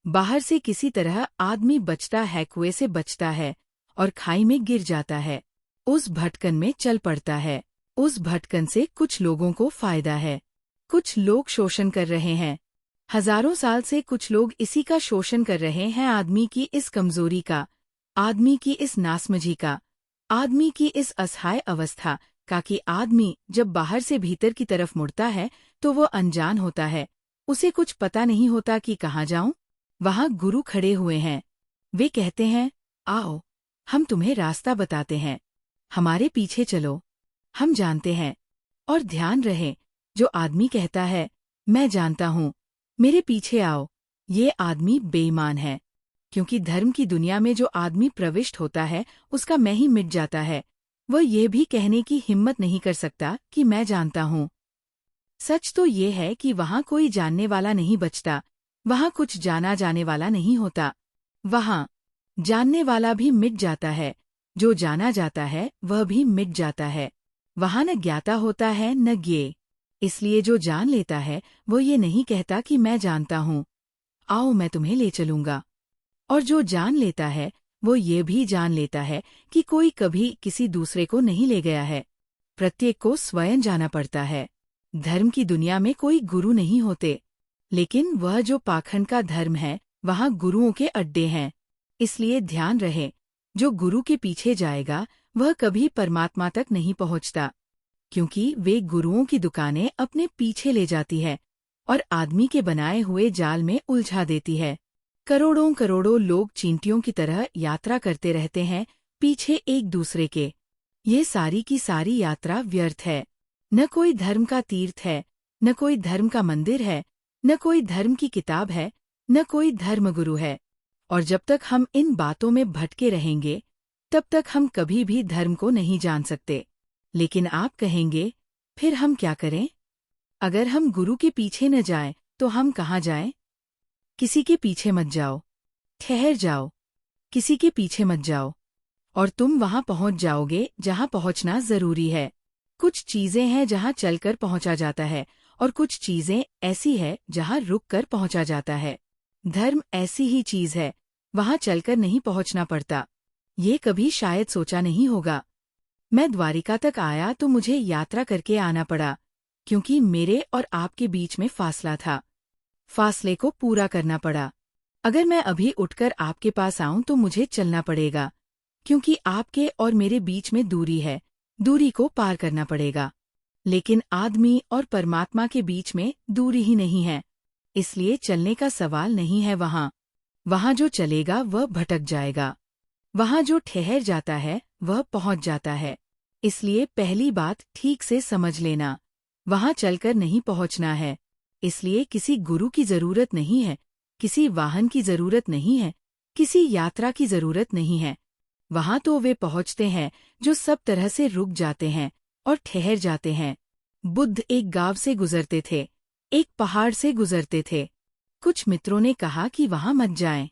बाहर से किसी तरह आदमी बचता है, कुएं से बचता है और खाई में गिर जाता है। उस भटकन में चल पड़ता है। उस भटकन से कुछ लोगों को फायदा है, कुछ लोग शोषण कर रहे हैं। हजारों साल से कुछ लोग इसी का शोषण कर रहे हैं, आदमी की इस कमजोरी का, आदमी की इस नासमझी का, आदमी की इस असहाय अवस्था का कि आदमी जब बाहर से भीतर की तरफ मुड़ता है तो वो अनजान होता है, उसे कुछ पता नहीं होता कि कहाँ जाऊं। वहां गुरु खड़े हुए हैं, वे कहते हैं, आओ हम तुम्हें रास्ता बताते हैं, हमारे पीछे चलो, हम जानते हैं। और ध्यान रहे, जो आदमी कहता है मैं जानता हूँ, मेरे पीछे आओ, ये आदमी बेईमान है, क्योंकि धर्म की दुनिया में जो आदमी प्रविष्ट होता है उसका मैं ही मिट जाता है। वह ये भी कहने की हिम्मत नहीं कर सकता कि मैं जानता हूँ। सच तो ये है कि वहाँ कोई जानने वाला नहीं बचता, वहाँ कुछ जाना जाने वाला नहीं होता। वहाँ जानने वाला भी मिट जाता है, जो जाना जाता है वह भी मिट जाता है। वहाँ न ज्ञाता होता है न ज्ञेय। इसलिए जो जान लेता है वो ये नहीं कहता कि मैं जानता हूँ, आओ मैं तुम्हें ले चलूंगा। और जो जान लेता है वो ये भी जान लेता है कि कोई कभी किसी दूसरे को नहीं ले गया है, प्रत्येक को स्वयं जाना पड़ता है। धर्म की दुनिया में कोई गुरु नहीं होते, लेकिन वह जो पाखंड का धर्म है वहाँ गुरुओं के अड्डे हैं। इसलिए ध्यान रहे, जो गुरु के पीछे जाएगा वह कभी परमात्मा तक नहीं पहुँचता, क्योंकि वे गुरुओं की दुकानें अपने पीछे ले जाती है और आदमी के बनाए हुए जाल में उलझा देती है। करोड़ों करोड़ों लोग चींटियों की तरह यात्रा करते रहते हैं पीछे एक दूसरे के। ये सारी की सारी यात्रा व्यर्थ है। न कोई धर्म का तीर्थ है, न कोई धर्म का मंदिर है, न कोई धर्म की किताब है, न कोई धर्मगुरु है। और जब तक हम इन बातों में भटके रहेंगे तब तक हम कभी भी धर्म को नहीं जान सकते। लेकिन आप कहेंगे, फिर हम क्या करें? अगर हम गुरु के पीछे न जाएं तो हम कहाँ जाएं? किसी के पीछे मत जाओ, ठहर जाओ, किसी के पीछे मत जाओ, और तुम वहां पहुंच जाओगे जहां पहुंचना जरूरी है। कुछ चीजें हैं जहां चलकर पहुंचा जाता है और कुछ चीजें ऐसी है जहां रुक कर पहुंचा जाता है। धर्म ऐसी ही चीज है, वहां चलकर नहीं पहुंचना पड़ता। ये कभी शायद सोचा नहीं होगा। मैं द्वारिका तक आया तो मुझे यात्रा करके आना पड़ा, क्योंकि मेरे और आपके बीच में फासला था। फासले को पूरा करना पड़ा। अगर मैं अभी उठकर आपके पास आऊं तो मुझे चलना पड़ेगा, क्योंकि आपके और मेरे बीच में दूरी है, दूरी को पार करना पड़ेगा। लेकिन आदमी और परमात्मा के बीच में दूरी ही नहीं है, इसलिए चलने का सवाल नहीं है। वहां जो चलेगा वह भटक जाएगा, वहां जो ठहर जाता है वह पहुंच जाता है। इसलिए पहली बात ठीक से समझ लेना, वहां चलकर नहीं पहुंचना है। इसलिए किसी गुरु की जरूरत नहीं है, किसी वाहन की जरूरत नहीं है, किसी यात्रा की जरूरत नहीं है। वहां तो वे पहुंचते हैं जो सब तरह से रुक जाते हैं और ठहर जाते हैं। बुद्ध एक गांव से गुजरते थे, एक पहाड़ से गुजरते थे। कुछ मित्रों ने कहा कि वहां मत जाएं,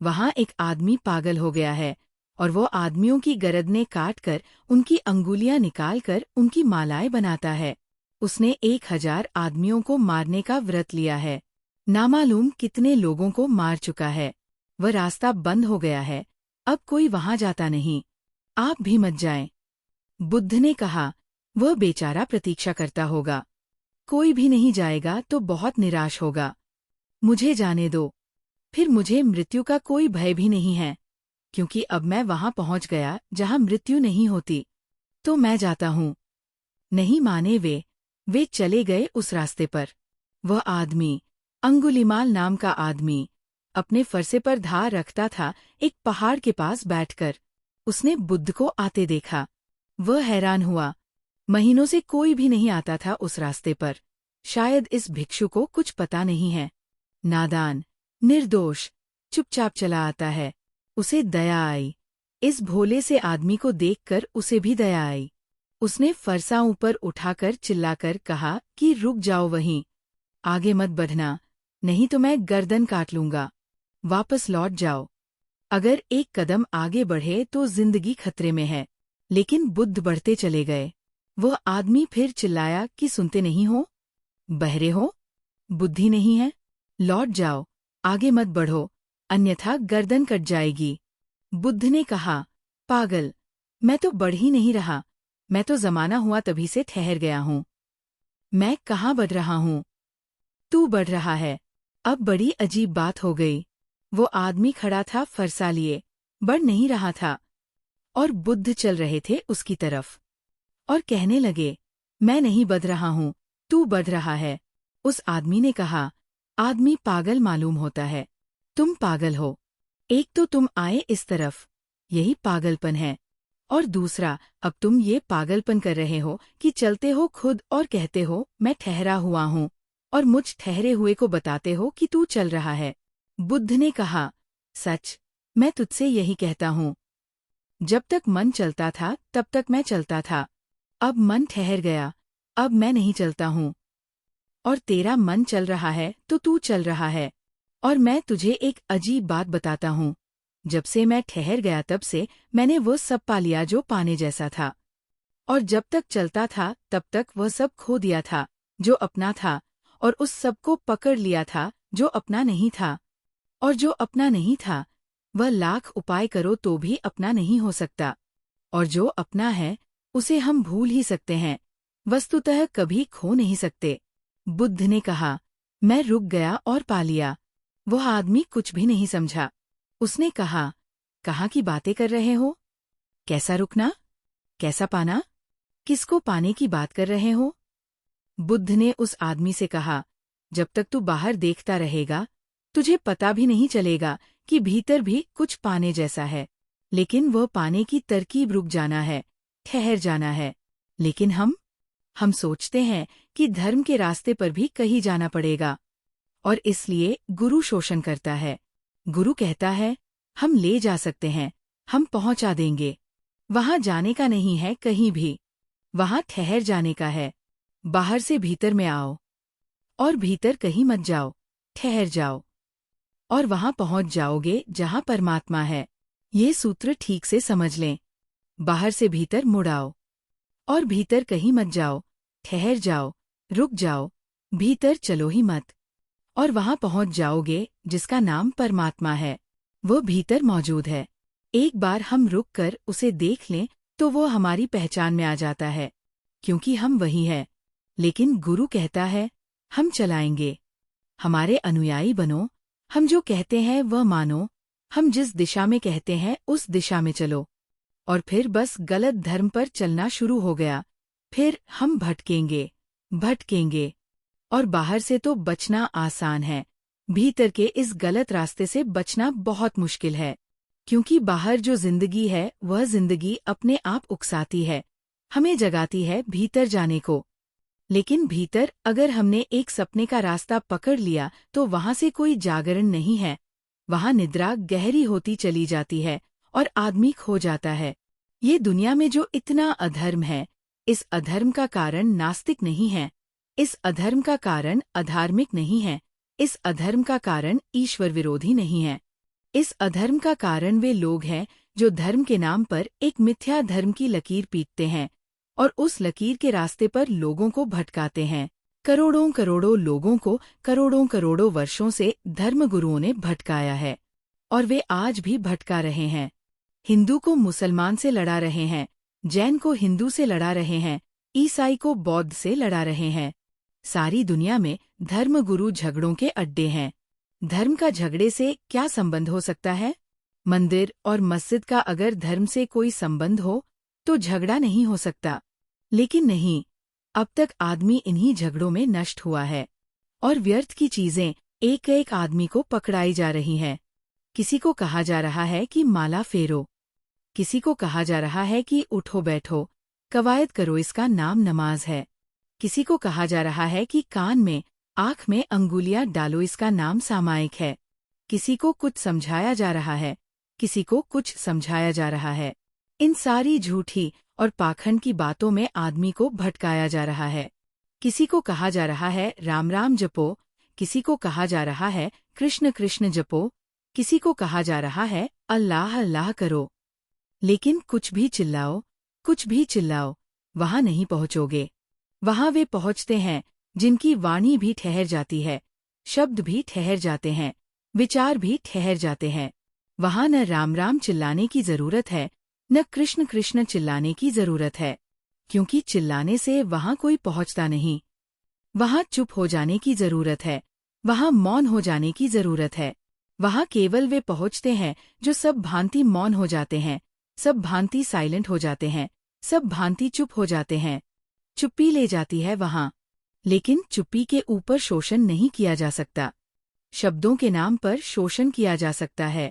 वहां एक आदमी पागल हो गया है और वो आदमियों की गर्दनें काट कर उनकी अंगुलियां निकालकर उनकी मालाएं बनाता है। उसने 1000 आदमियों को मारने का व्रत लिया है, नामालूम कितने लोगों को मार चुका है। वह रास्ता बंद हो गया है, अब कोई वहां जाता नहीं, आप भी मत जाएं। बुद्ध ने कहा, वह बेचारा प्रतीक्षा करता होगा, कोई भी नहीं जाएगा तो बहुत निराश होगा, मुझे जाने दो। फिर मुझे मृत्यु का कोई भय भी नहीं है, क्योंकि अब मैं वहां पहुंच गया जहां मृत्यु नहीं होती। तो मैं जाता हूं। नहीं माने वे चले गए उस रास्ते पर। वह आदमी, अंगुलीमाल नाम का आदमी, अपने फरसे पर धार रखता था एक पहाड़ के पास बैठकर। उसने बुद्ध को आते देखा। वह हैरान हुआ, महीनों से कोई भी नहीं आता था उस रास्ते पर। शायद इस भिक्षु को कुछ पता नहीं है, नादान, निर्दोष, चुपचाप चला आता है। उसे दया आई, इस भोले से आदमी को देखकर उसे भी दया आई। उसने फरसा ऊपर उठाकर चिल्लाकर कहा कि रुक जाओ वहीं, आगे मत बढ़ना, नहीं तो मैं गर्दन काट लूंगा, वापस लौट जाओ। अगर एक कदम आगे बढ़े तो जिंदगी खतरे में है। लेकिन बुद्ध बढ़ते चले गए। वह आदमी फिर चिल्लाया कि सुनते नहीं हो? बहरे हो? बुद्धि नहीं है? लौट जाओ, आगे मत बढ़ो, अन्यथा गर्दन कट जाएगी। बुद्ध ने कहा, पागल, मैं तो बढ़ ही नहीं रहा, मैं तो जमाना हुआ तभी से ठहर गया हूँ। मैं कहाँ बढ़ रहा हूँ? तू बढ़ रहा है। अब बड़ी अजीब बात हो गई। वो आदमी खड़ा था फरसा लिए, बढ़ नहीं रहा था, और बुद्ध चल रहे थे उसकी तरफ और कहने लगे, मैं नहीं बढ़ रहा हूँ, तू बढ़ रहा है। उस आदमी ने कहा, आदमी पागल मालूम होता है, तुम पागल हो। एक तो तुम आए इस तरफ, यही पागलपन है, और दूसरा अब तुम ये पागलपन कर रहे हो कि चलते हो खुद और कहते हो मैं ठहरा हुआ हूँ, और मुझ ठहरे हुए को बताते हो कि तू चल रहा है। बुद्ध ने कहा, सच, मैं तुझसे यही कहता हूँ। जब तक मन चलता था तब तक मैं चलता था, अब मन ठहर गया, अब मैं नहीं चलता हूँ। और तेरा मन चल रहा है तो तू चल रहा है। और मैं तुझे एक अजीब बात बताता हूँ, जब से मैं ठहर गया तब से मैंने वो सब पा लिया जो पाने जैसा था। और जब तक चलता था तब तक वह सब खो दिया था जो अपना था, और उस सब को पकड़ लिया था जो अपना नहीं था। और जो अपना नहीं था वह लाख उपाय करो तो भी अपना नहीं हो सकता, और जो अपना है उसे हम भूल ही सकते हैं, वस्तुतः कभी खो नहीं सकते। बुद्ध ने कहा, मैं रुक गया और पा लिया। वह आदमी कुछ भी नहीं समझा। उसने कहा, कहाँ की बातें कर रहे हो? कैसा रुकना? कैसा पाना? किसको पाने की बात कर रहे हो? बुद्ध ने उस आदमी से कहा, जब तक तू बाहर देखता रहेगा तुझे पता भी नहीं चलेगा कि भीतर भी कुछ पाने जैसा है, लेकिन वह पाने की तरकीब रुक जाना है, ठहर जाना है। लेकिन हम सोचते हैं कि धर्म के रास्ते पर भी कहीं जाना पड़ेगा, और इसलिए गुरु शोषण करता है। गुरु कहता है, हम ले जा सकते हैं, हम पहुंचा देंगे। वहां जाने का नहीं है कहीं भी, वहां ठहर जाने का है। बाहर से भीतर में आओ, और भीतर कहीं मत जाओ, ठहर जाओ, और वहां पहुंच जाओगे जहां परमात्मा है। ये सूत्र ठीक से समझ लें। बाहर से भीतर मुड़ आओ, और भीतर कहीं मत जाओ, ठहर जाओ, रुक जाओ, भीतर चलो ही मत, और वहां पहुंच जाओगे जिसका नाम परमात्मा है। वो भीतर मौजूद है। एक बार हम रुक कर उसे देख लें तो वो हमारी पहचान में आ जाता है, क्योंकि हम वही है। लेकिन गुरु कहता है, हम चलाएंगे। हमारे अनुयायी बनो, हम जो कहते हैं वह मानो, हम जिस दिशा में कहते हैं उस दिशा में चलो। और फिर बस गलत धर्म पर चलना शुरू हो गया। फिर हम भटकेंगे। और बाहर से तो बचना आसान है, भीतर के इस गलत रास्ते से बचना बहुत मुश्किल है। क्योंकि बाहर जो जिंदगी है वह जिंदगी अपने आप उकसाती है, हमें जगाती है भीतर जाने को। लेकिन भीतर अगर हमने एक सपने का रास्ता पकड़ लिया तो वहां से कोई जागरण नहीं है, वहां निद्रा गहरी होती चली जाती है और आदमी खो जाता है। ये दुनिया में जो इतना अधर्म है, इस अधर्म का कारण नास्तिक नहीं है, इस अधर्म का कारण अधार्मिक नहीं है, इस अधर्म का कारण ईश्वर विरोधी नहीं है। इस अधर्म का कारण वे लोग हैं जो धर्म के नाम पर एक मिथ्या धर्म की लकीर पीटते हैं और उस लकीर के रास्ते पर लोगों को भटकाते हैं। करोड़ों करोड़ों लोगों को करोड़ों करोड़ों वर्षों से धर्मगुरुओं ने भटकाया है, और वे आज भी भटका रहे हैं। हिंदू को मुसलमान से लड़ा रहे हैं, जैन को हिंदू से लड़ा रहे हैं, ईसाई को बौद्ध से लड़ा रहे हैं। सारी दुनिया में धर्मगुरु झगड़ों के अड्डे हैं। धर्म का झगड़े से क्या संबंध हो सकता है? मंदिर और मस्जिद का अगर धर्म से कोई संबंध हो तो झगड़ा नहीं हो सकता। लेकिन नहीं, अब तक आदमी इन्हीं झगड़ों में नष्ट हुआ है, और व्यर्थ की चीजें एक एक आदमी को पकड़ाई जा रही हैं। किसी को कहा जा रहा है कि माला फेरो, किसी को कहा जा रहा है कि उठो बैठो, कवायद करो, इसका नाम नमाज है। किसी को कहा जा रहा है कि कान में आँख में अंगुलियां डालो, इसका नाम सामायिक है। किसी को कुछ समझाया जा रहा है, किसी को कुछ समझाया जा रहा है। इन सारी झूठी और पाखंड की बातों में आदमी को भटकाया जा रहा है। किसी को कहा जा रहा है राम राम जपो, किसी को कहा जा रहा है कृष्ण कृष्ण जपो, किसी को कहा जा रहा है अल्लाह अल्लाह करो। लेकिन कुछ भी चिल्लाओ, वहां नहीं पहुंचोगे। वहां वे पहुंचते हैं जिनकी वाणी भी ठहर जाती है, शब्द भी ठहर जाते हैं, विचार भी ठहर जाते हैं। वहां न राम राम चिल्लाने की जरूरत है, न कृष्ण कृष्ण चिल्लाने की जरूरत है, क्योंकि चिल्लाने से वहां कोई पहुंचता नहीं। वहां चुप हो जाने की जरूरत है, वहां मौन हो जाने की जरूरत है। वहां केवल वे पहुंचते हैं जो सब भांति मौन हो जाते हैं, सब भांति साइलेंट हो जाते हैं, सब भांति चुप हो जाते हैं। चुप्पी ले जाती है वहां, लेकिन चुप्पी के ऊपर शोषण नहीं किया जा सकता। शब्दों के नाम पर शोषण किया जा सकता है।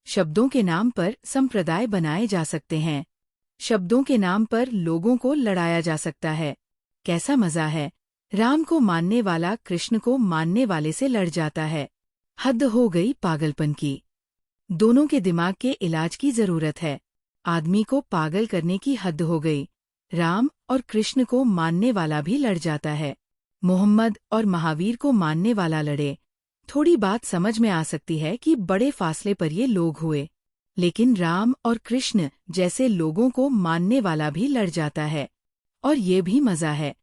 शब्दों के नाम पर संप्रदाय बनाए जा सकते हैं। शब्दों के नाम पर लोगों को लड़ाया जा सकता है। कैसा मजा है, राम को मानने वाला कृष्ण को मानने वाले से लड़ जाता है। हद हो गई पागलपन की। दोनों के दिमाग के इलाज की जरूरत है। आदमी को पागल करने की हद हो गई। राम और कृष्ण को मानने वाला भी लड़ जाता है। मोहम्मद और महावीर को मानने वाला लड़े। थोड़ी बात समझ में आ सकती है कि बड़े फासले पर ये लोग हुए, लेकिन राम और कृष्ण जैसे लोगों को मानने वाला भी लड़ जाता है। और ये भी मजा है,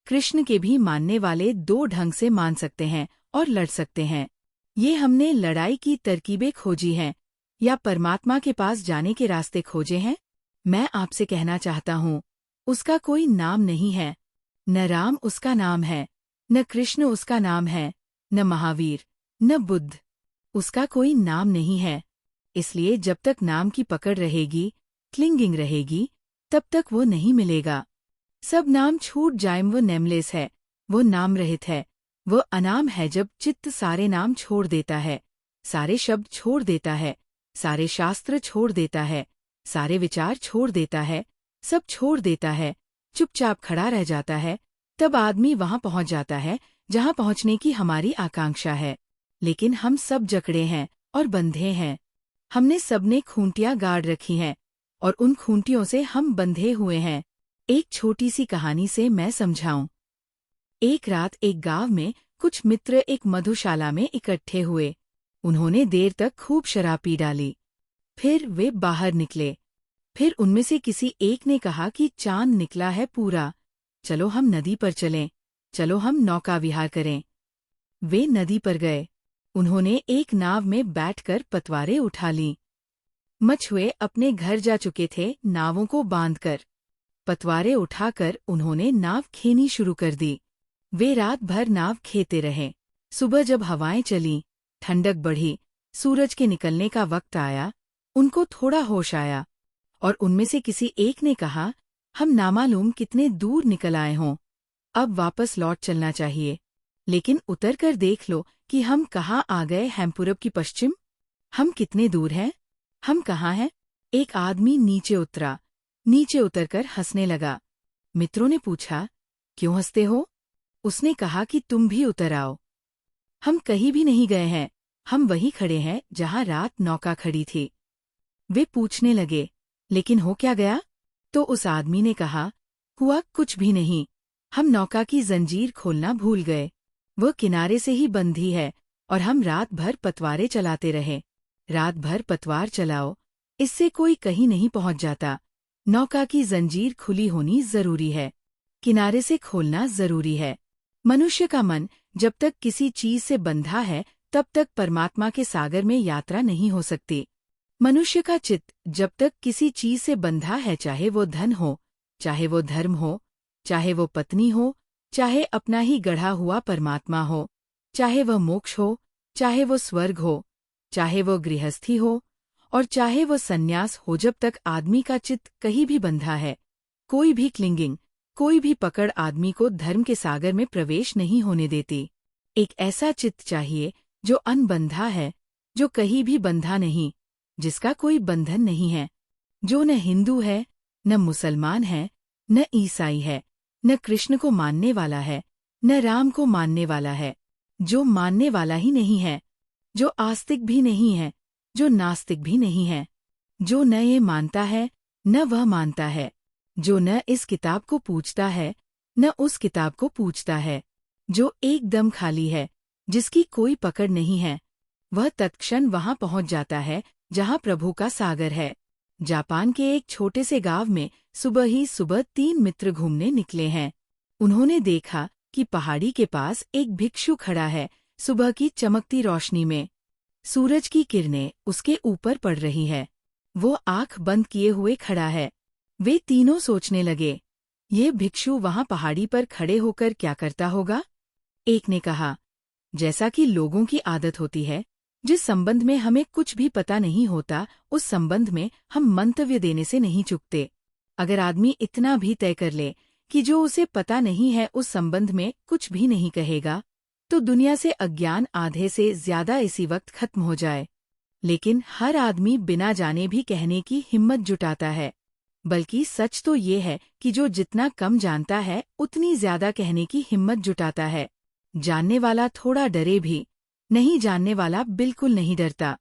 कृष्ण के भी मानने वाले दो ढंग से मान सकते हैं और लड़ सकते हैं। ये हमने लड़ाई की तरकीबें खोजी हैं या परमात्मा के पास जाने के रास्ते खोजे हैं? मैं आपसे कहना चाहता हूँ, उसका कोई नाम नहीं है। न राम उसका नाम है, न कृष्ण उसका नाम है, न महावीर, न बुद्ध। उसका कोई नाम नहीं है। इसलिए जब तक नाम की पकड़ रहेगी, क्लिंगिंग रहेगी, तब तक वो नहीं मिलेगा। सब नाम छूट जाए वो नेमलेस है, वो नाम रहित है, वो अनाम है। जब चित्त सारे नाम छोड़ देता है, सारे शब्द छोड़ देता है, सारे शास्त्र छोड़ देता है, सारे विचार छोड़ देता है, सब छोड़ देता है, चुपचाप खड़ा रह जाता है, तब आदमी वहां पहुंच जाता है जहां पहुंचने की हमारी आकांक्षा है। लेकिन हम सब जकड़े हैं और बंधे हैं। हमने सबने खूंटियां गाड़ रखी हैं और उन खूंटियों से हम बंधे हुए हैं। एक छोटी सी कहानी से मैं समझाऊं। एक रात एक गांव में कुछ मित्र एक मधुशाला में इकट्ठे हुए। उन्होंने देर तक खूब शराब पी डाली। फिर वे बाहर निकले। फिर उनमें से किसी एक ने कहा कि चांद निकला है पूरा, चलो हम नदी पर चलें, चलो हम नौका विहार करें। वे नदी पर गए। उन्होंने एक नाव में बैठकर पतवारें उठा लीं। मछुए अपने घर जा चुके थे नावों को बांधकर। पतवारें उठाकर उन्होंने नाव खेनी शुरू कर दी। वे रात भर नाव खेते रहे। सुबह जब हवाएं चलीं, ठंडक बढ़ी, सूरज के निकलने का वक्त आया, उनको थोड़ा होश आया और उनमें से किसी एक ने कहा, हम नामालूम कितने दूर निकल आए हों, अब वापस लौट चलना चाहिए। लेकिन उतर कर देख लो कि हम कहाँ आ गए हैं। पूरब की पश्चिम। हम कितने दूर हैं? हम कहाँ हैं? एक आदमी नीचे उतरा। नीचे उतरकर हंसने लगा। मित्रों ने पूछा, क्यों हंसते हो? उसने कहा कि तुम भी उतर आओ। हम कहीं भी नहीं गए हैं, हम वहीं खड़े हैं जहाँ रात नौका खड़ी थी। वे पूछने लगे, लेकिन हो क्या गया? तो उस आदमी ने कहा, हुआ कुछ भी नहीं, हम नौका की जंजीर खोलना भूल गए। वह किनारे से ही बंधी है और हम रात भर पतवारें चलाते रहे। रात भर पतवार चलाओ, इससे कोई कहीं नहीं पहुंच जाता। नौका की जंजीर खुली होनी जरूरी है, किनारे से खोलना जरूरी है। मनुष्य का मन जब तक किसी चीज से बंधा है, तब तक परमात्मा के सागर में यात्रा नहीं हो सकती। मनुष्य का चित्त जब तक किसी चीज से बंधा है, चाहे वो धन हो, चाहे वो धर्म हो, चाहे वो पत्नी हो, चाहे अपना ही गढ़ा हुआ परमात्मा हो, चाहे वह मोक्ष हो, चाहे वो स्वर्ग हो, चाहे वो गृहस्थी हो और चाहे वो सन्यास हो, जब तक आदमी का चित्त कहीं भी बंधा है, कोई भी क्लिंगिंग, कोई भी पकड़ आदमी को धर्म के सागर में प्रवेश नहीं होने देती। एक ऐसा चित्त चाहिए जो अनबंधा है, जो कहीं भी बंधा नहीं, जिसका कोई बंधन नहीं है, जो न हिंदू है, न मुसलमान है, न ईसाई है, न कृष्ण को मानने वाला है, न राम को मानने वाला है, जो मानने वाला ही नहीं है, जो आस्तिक भी नहीं है, जो नास्तिक भी नहीं है, जो न ये मानता है न वह मानता है, जो न इस किताब को पूछता है न उस किताब को पूछता है, जो एकदम खाली है, जिसकी कोई पकड़ नहीं है, वह तत्क्षण वहां पहुंच जाता है जहां प्रभु का सागर है। जापान के एक छोटे से गांव में सुबह ही सुबह 3 मित्र घूमने निकले हैं। उन्होंने देखा कि पहाड़ी के पास एक भिक्षु खड़ा है, सुबह की चमकती रोशनी में। सूरज की किरणें उसके ऊपर पड़ रही है। वो आंख बंद किए हुए खड़ा है। वे तीनों सोचने लगे, ये भिक्षु वहां पहाड़ी पर खड़े होकर क्या करता होगा? एक ने कहा, जैसा कि लोगों की आदत होती है, जिस संबंध में हमें कुछ भी पता नहीं होता, उस संबंध में हम मंतव्य देने से नहीं चूकते। अगर आदमी इतना भी तय कर ले कि जो उसे पता नहीं है उस संबंध में कुछ भी नहीं कहेगा, तो दुनिया से अज्ञान आधे से ज्यादा इसी वक्त खत्म हो जाए। लेकिन हर आदमी बिना जाने भी कहने की हिम्मत जुटाता है। बल्कि सच तो ये है कि जो जितना कम जानता है उतनी ज्यादा कहने की हिम्मत जुटाता है। जानने वाला थोड़ा डरे भी, नहीं जानने वाला बिल्कुल नहीं डरता।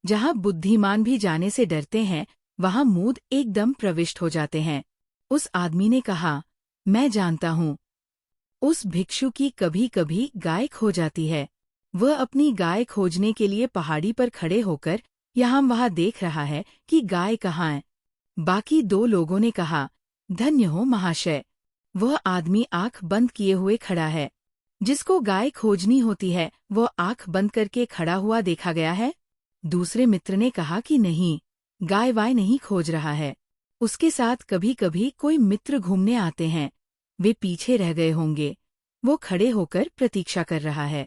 जहाँ बुद्धिमान भी जाने से डरते हैं, वहाँ मूढ़ एकदम प्रविष्ट हो जाते हैं। उस आदमी ने कहा, मैं जानता हूँ। उस भिक्षु की कभी कभी गाय खो जाती है। वह अपनी गाय खोजने के लिए पहाड़ी पर खड़े होकर यहाँ वहाँ देख रहा है कि गाय कहाँ है। बाकी 2 लोगों ने कहा, धन्य हो महाशय। वह आदमी आंख बंद किए हुए खड़ा है। जिसको गाय खोजनी होती है वो आंख बंद करके खड़ा हुआ देखा गया है? दूसरे मित्र ने कहा कि नहीं, गाय वाय नहीं खोज रहा है। उसके साथ कभी कभी कोई मित्र घूमने आते हैं। वे पीछे रह गए होंगे। वो खड़े होकर प्रतीक्षा कर रहा है।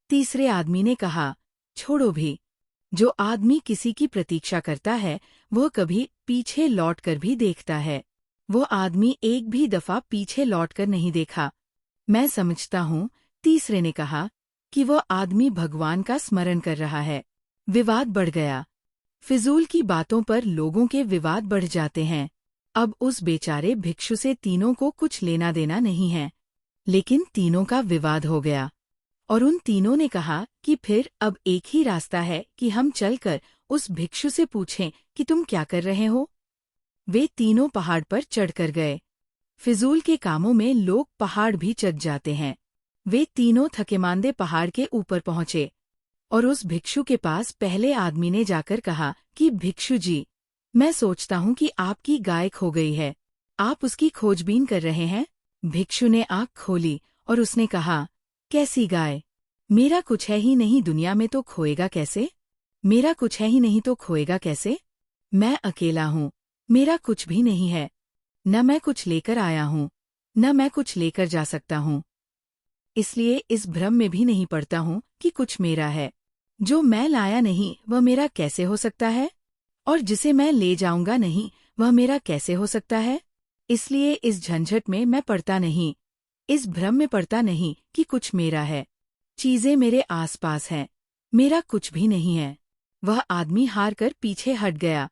तीसरे आदमी ने कहा, छोड़ो भी। जो आदमी किसी की प्रतीक्षा करता है वह कभी पीछे लौटकर भी देखता है। वो आदमी एक भी दफा पीछे लौटकर नहीं देखा। मैं समझता हूँ, तीसरे ने कहा, कि वह आदमी भगवान का स्मरण कर रहा है। विवाद बढ़ गया। फिजूल की बातों पर लोगों के विवाद बढ़ जाते हैं। अब उस बेचारे भिक्षु से तीनों को कुछ लेना देना नहीं है। लेकिन तीनों का विवाद हो गया और उन तीनों ने कहा कि फिर अब एक ही रास्ता है कि हम चलकर उस भिक्षु से पूछें कि तुम क्या कर रहे हो। वे तीनों पहाड़ पर चढ़कर गए। फिजूल के कामों में लोग पहाड़ भी चढ़ जाते हैं। वे तीनों थकेमांदे पहाड़ के ऊपर पहुंचे और उस भिक्षु के पास पहले आदमी ने जाकर कहा कि भिक्षु जी, मैं सोचता हूँ कि आपकी गाय खो गई है। आप उसकी खोजबीन कर रहे हैं? भिक्षु ने आँख खोली और उसने कहा, कैसी गाय? मेरा कुछ है ही नहीं दुनिया में तो खोएगा कैसे? मेरा कुछ है ही नहीं तो खोएगा कैसे? मैं अकेला हूँ, मेरा कुछ भी नहीं है। न मैं कुछ लेकर आया हूँ, न मैं कुछ लेकर जा सकता हूँ। इसलिए इस भ्रम में भी नहीं पड़ता हूँ कि कुछ मेरा है। जो मैं लाया नहीं वह मेरा कैसे हो सकता है? और जिसे मैं ले जाऊंगा नहीं वह मेरा कैसे हो सकता है? इसलिए इस झंझट में मैं पड़ता नहीं, इस भ्रम में पड़ता नहीं कि कुछ मेरा है। चीजें मेरे आसपास हैं, मेरा कुछ भी नहीं है। वह आदमी हार कर पीछे हट गया।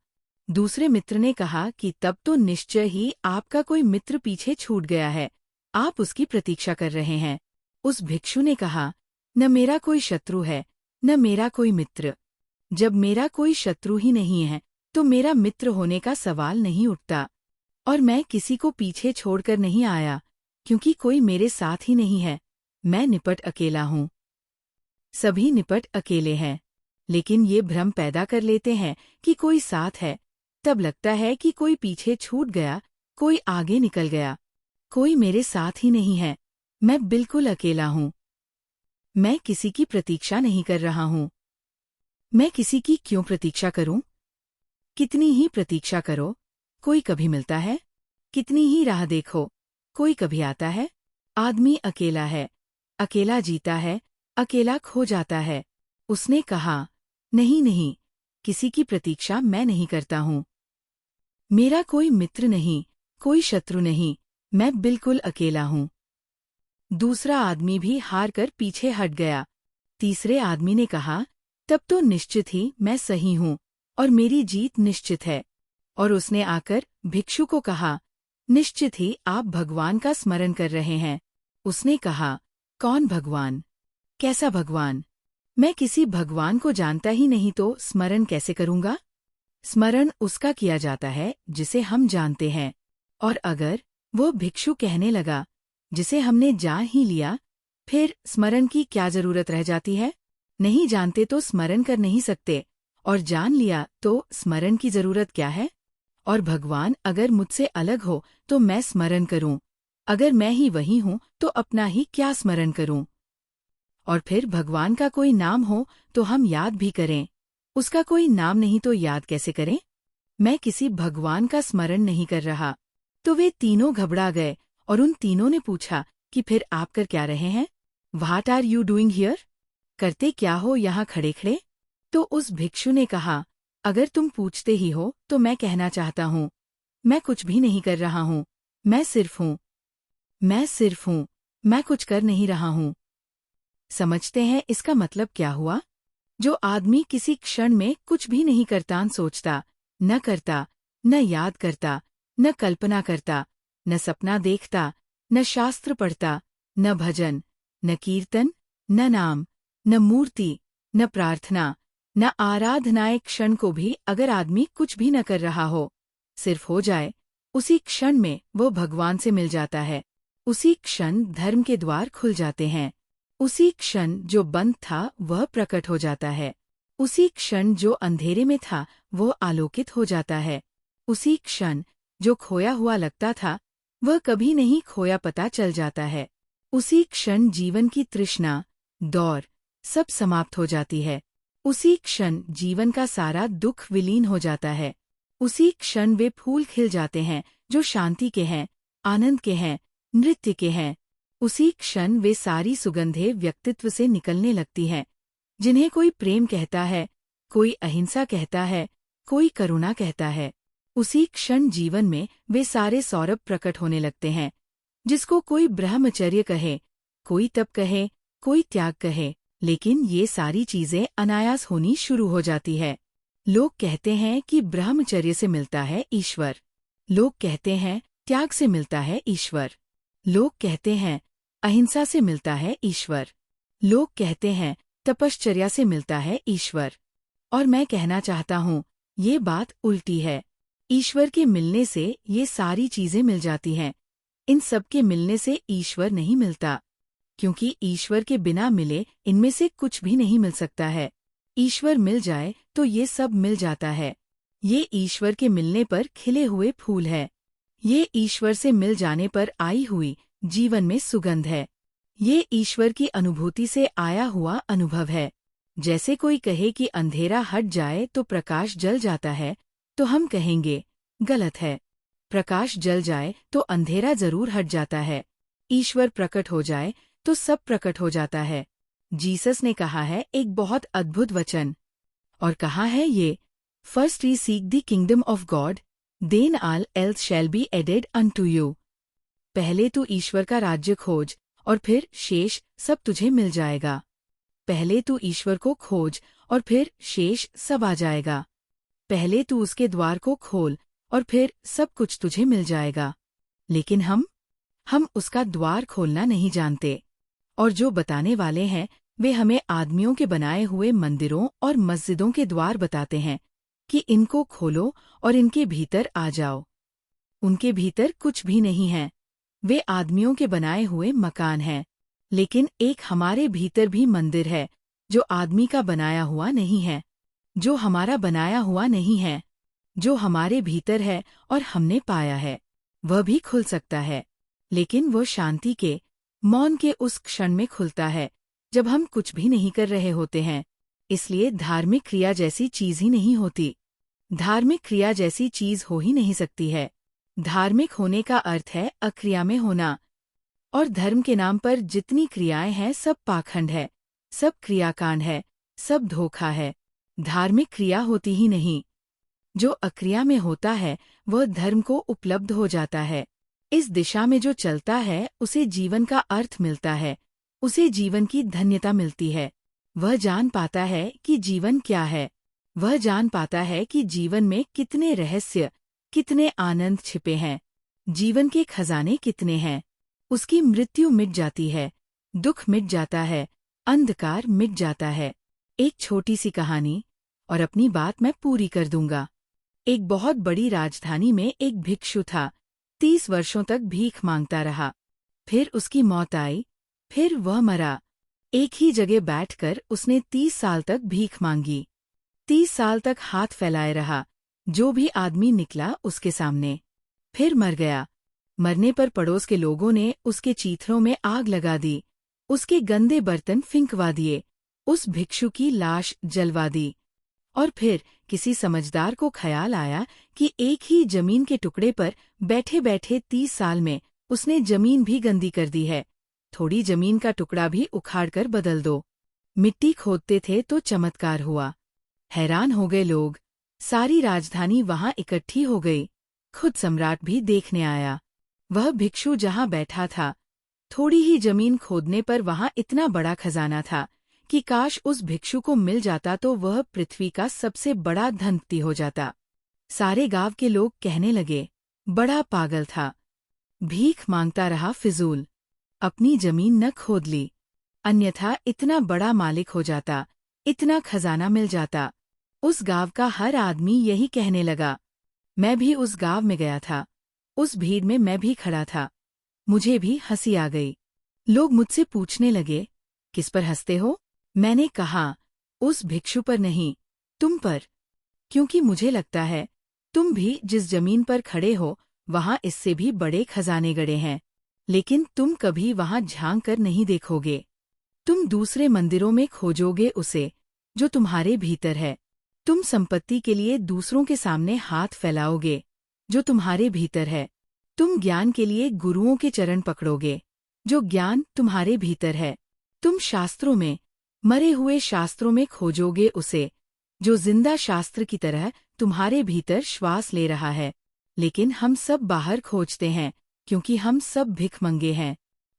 दूसरे मित्र ने कहा कि तब तो निश्चय ही आपका कोई मित्र पीछे छूट गया है, आप उसकी प्रतीक्षा कर रहे हैं। उस भिक्षु ने कहा, न मेरा कोई शत्रु है, न मेरा कोई मित्र। जब मेरा कोई शत्रु ही नहीं है तो मेरा मित्र होने का सवाल नहीं उठता। और मैं किसी को पीछे छोड़कर नहीं आया, क्योंकि कोई मेरे साथ ही नहीं है। मैं निपट अकेला हूँ। सभी निपट अकेले हैं, लेकिन ये भ्रम पैदा कर लेते हैं कि कोई साथ है। तब लगता है कि कोई पीछे छूट गया, कोई आगे निकल गया। कोई मेरे साथ ही नहीं है, मैं बिल्कुल अकेला हूँ। मैं किसी की प्रतीक्षा नहीं कर रहा हूँ। मैं किसी की क्यों प्रतीक्षा करूं? कितनी ही प्रतीक्षा करो, कोई कभी मिलता है? कितनी ही राह देखो, कोई कभी आता है? आदमी अकेला है, अकेला जीता है, अकेला खो जाता है। उसने कहा, नहीं नहीं, किसी की प्रतीक्षा मैं नहीं करता हूँ। मेरा कोई मित्र नहीं, कोई शत्रु नहीं, मैं बिल्कुल अकेला हूँ। दूसरा आदमी भी हार कर पीछे हट गया। तीसरे आदमी ने कहा, तब तो निश्चित ही मैं सही हूँ और मेरी जीत निश्चित है। और उसने आकर भिक्षु को कहा, निश्चित ही आप भगवान का स्मरण कर रहे हैं। उसने कहा, कौन भगवान? कैसा भगवान? मैं किसी भगवान को जानता ही नहीं तो स्मरण कैसे करूँगा? स्मरण उसका किया जाता है जिसे हम जानते हैं। और अगर वो भिक्षु कहने लगा, जिसे हमने जान ही लिया, फिर स्मरण की क्या जरूरत रह जाती है? नहीं जानते तो स्मरण कर नहीं सकते, और जान लिया तो स्मरण की जरूरत क्या है? और भगवान अगर मुझसे अलग हो तो मैं स्मरण करूं, अगर मैं ही वही हूं तो अपना ही क्या स्मरण करूं। और फिर भगवान का कोई नाम हो तो हम याद भी करें, उसका कोई नाम नहीं तो याद कैसे करें। मैं किसी भगवान का स्मरण नहीं कर रहा। तो वे तीनों घबरा गए और उन तीनों ने पूछा कि फिर आप कर क्या रहे हैं? What are you doing here? करते क्या हो यहाँ खड़े खड़े? तो उस भिक्षु ने कहा, अगर तुम पूछते ही हो तो मैं कहना चाहता हूँ, मैं कुछ भी नहीं कर रहा हूँ, मैं सिर्फ हूँ, मैं सिर्फ हूँ, मैं कुछ कर नहीं रहा हूँ। समझते हैं इसका मतलब क्या हुआ? जो आदमी किसी क्षण में कुछ भी नहीं करता, न सोचता, न करता, न याद करता, न कल्पना करता, न सपना देखता, न शास्त्र पढ़ता, न भजन, न कीर्तन, न नाम, न मूर्ति, न प्रार्थना, न आराधनाएं, क्षण को भी अगर आदमी कुछ भी न कर रहा हो, सिर्फ हो जाए, उसी क्षण में वो भगवान से मिल जाता है। उसी क्षण धर्म के द्वार खुल जाते हैं। उसी क्षण जो बंद था वह प्रकट हो जाता है। उसी क्षण जो अंधेरे में था वो आलोकित हो जाता है। उसी क्षण जो खोया हुआ लगता था वह कभी नहीं खोया पता चल जाता है। उसी क्षण जीवन की तृष्णा, दौड़, सब समाप्त हो जाती है। उसी क्षण जीवन का सारा दुख विलीन हो जाता है। उसी क्षण वे फूल खिल जाते हैं जो शांति के हैं, आनंद के हैं, नृत्य के हैं। उसी क्षण वे सारी सुगंधें व्यक्तित्व से निकलने लगती हैं, जिन्हें कोई प्रेम कहता है, कोई अहिंसा कहता है, कोई करुणा कहता है। उसी क्षण जीवन में वे सारे सौरभ प्रकट होने लगते हैं, जिसको कोई ब्रह्मचर्य कहे, कोई तप कहे, कोई त्याग कहे, लेकिन ये सारी चीजें अनायास होनी शुरू हो जाती है। लोग कहते हैं कि ब्रह्मचर्य से मिलता है ईश्वर। लोग कहते हैं त्याग से मिलता है ईश्वर। लोग कहते हैं अहिंसा से मिलता है ईश्वर। लोग कहते हैं तपश्चर्या से मिलता है ईश्वर। और मैं कहना चाहता हूँ, ये बात उल्टी है। ईश्वर के मिलने से ये सारी चीजें मिल जाती हैं। इन सब के मिलने से ईश्वर नहीं मिलता, क्योंकि ईश्वर के बिना मिले इनमें से कुछ भी नहीं मिल सकता है। ईश्वर मिल जाए तो ये सब मिल जाता है। ये ईश्वर के मिलने पर खिले हुए फूल है। ये ईश्वर से मिल जाने पर आई हुई जीवन में सुगंध है। ये ईश्वर की अनुभूति से आया हुआ अनुभव है। जैसे कोई कहे कि अंधेरा हट जाए तो प्रकाश जल जाता है, तो हम कहेंगे गलत है। प्रकाश जल जाए तो अंधेरा जरूर हट जाता है। ईश्वर प्रकट हो जाए तो सब प्रकट हो जाता है। जीसस ने कहा है एक बहुत अद्भुत वचन, और कहा है ये, first we seek the kingdom of God, then all else shall be added unto you. पहले तू ईश्वर का राज्य खोज और फिर शेष सब तुझे मिल जाएगा। पहले तू ईश्वर को खोज और फिर शेष सब आ जाएगा। पहले तू उसके द्वार को खोल और फिर सब कुछ तुझे मिल जाएगा। लेकिन हम उसका द्वार खोलना नहीं जानते, और जो बताने वाले हैं वे हमें आदमियों के बनाए हुए मंदिरों और मस्जिदों के द्वार बताते हैं कि इनको खोलो और इनके भीतर आ जाओ। उनके भीतर कुछ भी नहीं है, वे आदमियों के बनाए हुए मकान हैं। लेकिन एक हमारे भीतर भी मंदिर है जो आदमी का बनाया हुआ नहीं है, जो हमारा बनाया हुआ नहीं है, जो हमारे भीतर है और हमने पाया है। वह भी खुल सकता है, लेकिन वो शांति के, मौन के उस क्षण में खुलता है जब हम कुछ भी नहीं कर रहे होते हैं। इसलिए धार्मिक क्रिया जैसी चीज ही नहीं होती। धार्मिक क्रिया जैसी चीज हो ही नहीं सकती है। धार्मिक होने का अर्थ है अक्रिया में होना, और धर्म के नाम पर जितनी क्रियाएं हैं सब पाखंड है, सब क्रियाकांड है, सब धोखा है। धार्मिक क्रिया होती ही नहीं। जो अक्रिया में होता है वह धर्म को उपलब्ध हो जाता है। इस दिशा में जो चलता है उसे जीवन का अर्थ मिलता है, उसे जीवन की धन्यता मिलती है। वह जान पाता है कि जीवन क्या है। वह जान पाता है कि जीवन में कितने रहस्य, कितने आनंद छिपे हैं, जीवन के खजाने कितने हैं। उसकी मृत्यु मिट जाती है, दुख मिट जाता है, अंधकार मिट जाता है। एक छोटी सी कहानी, और अपनी बात मैं पूरी कर दूंगा। एक बहुत बड़ी राजधानी में एक भिक्षु था। 30 वर्षों तक भीख मांगता रहा। फिर उसकी मौत आई, फिर वह मरा। एक ही जगह बैठकर उसने 30 साल तक भीख मांगी। 30 साल तक हाथ फैलाए रहा, जो भी आदमी निकला उसके सामने फिर मर गया। मरने पर पड़ोस के लोगों ने उसके चीथड़ों में आग लगा दी, उसके गंदे बर्तन फिंकवा दिए, उस भिक्षु की लाश जलवा दी। और फिर किसी समझदार को ख्याल आया कि एक ही जमीन के टुकड़े पर बैठे बैठे 30 साल में उसने जमीन भी गंदी कर दी है, थोड़ी जमीन का टुकड़ा भी उखाड़कर बदल दो। मिट्टी खोदते थे तो चमत्कार हुआ। हैरान हो गए लोग, सारी राजधानी वहां इकट्ठी हो गई। खुद सम्राट भी देखने आया। वह भिक्षु जहां बैठा था, थोड़ी ही जमीन खोदने पर वहां इतना बड़ा खजाना था कि काश उस भिक्षु को मिल जाता तो वह पृथ्वी का सबसे बड़ा धनपति हो जाता। सारे गांव के लोग कहने लगे, बड़ा पागल था, भीख मांगता रहा फिजूल, अपनी जमीन न खोद ली, अन्यथा इतना बड़ा मालिक हो जाता, इतना खजाना मिल जाता। उस गांव का हर आदमी यही कहने लगा। मैं भी उस गांव में गया था, उस भीड़ में मैं भी खड़ा था, मुझे भी हंसी आ गई। लोग मुझसे पूछने लगे, किस पर हंसते हो? मैंने कहा, उस भिक्षु पर नहीं, तुम पर, क्योंकि मुझे लगता है तुम भी जिस जमीन पर खड़े हो वहां इससे भी बड़े खजाने गड़े हैं, लेकिन तुम कभी वहां झांक कर नहीं देखोगे। तुम दूसरे मंदिरों में खोजोगे उसे जो तुम्हारे भीतर है। तुम संपत्ति के लिए दूसरों के सामने हाथ फैलाओगे जो तुम्हारे भीतर है। तुम ज्ञान के लिए गुरुओं के चरण पकड़ोगे जो ज्ञान तुम्हारे भीतर है। तुम शास्त्रों में, मरे हुए शास्त्रों में खोजोगे उसे जो जिंदा शास्त्र की तरह तुम्हारे भीतर श्वास ले रहा है। लेकिन हम सब बाहर खोजते हैं क्योंकि हम सब भिखमंगे हैं,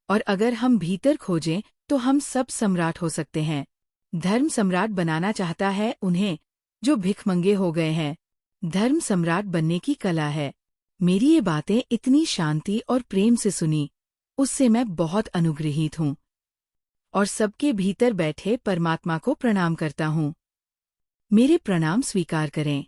और अगर हम भीतर खोजें तो हम सब सम्राट हो सकते हैं। धर्म सम्राट बनाना चाहता है उन्हें जो भिखमंगे हो गए हैं। धर्म सम्राट बनने की कला है। मेरी ये बातें इतनी शांति और प्रेम से सुनी, उससे मैं बहुत अनुग्रहित हूँ और सबके भीतर बैठे परमात्मा को प्रणाम करता हूँ। मेरे प्रणाम स्वीकार करें।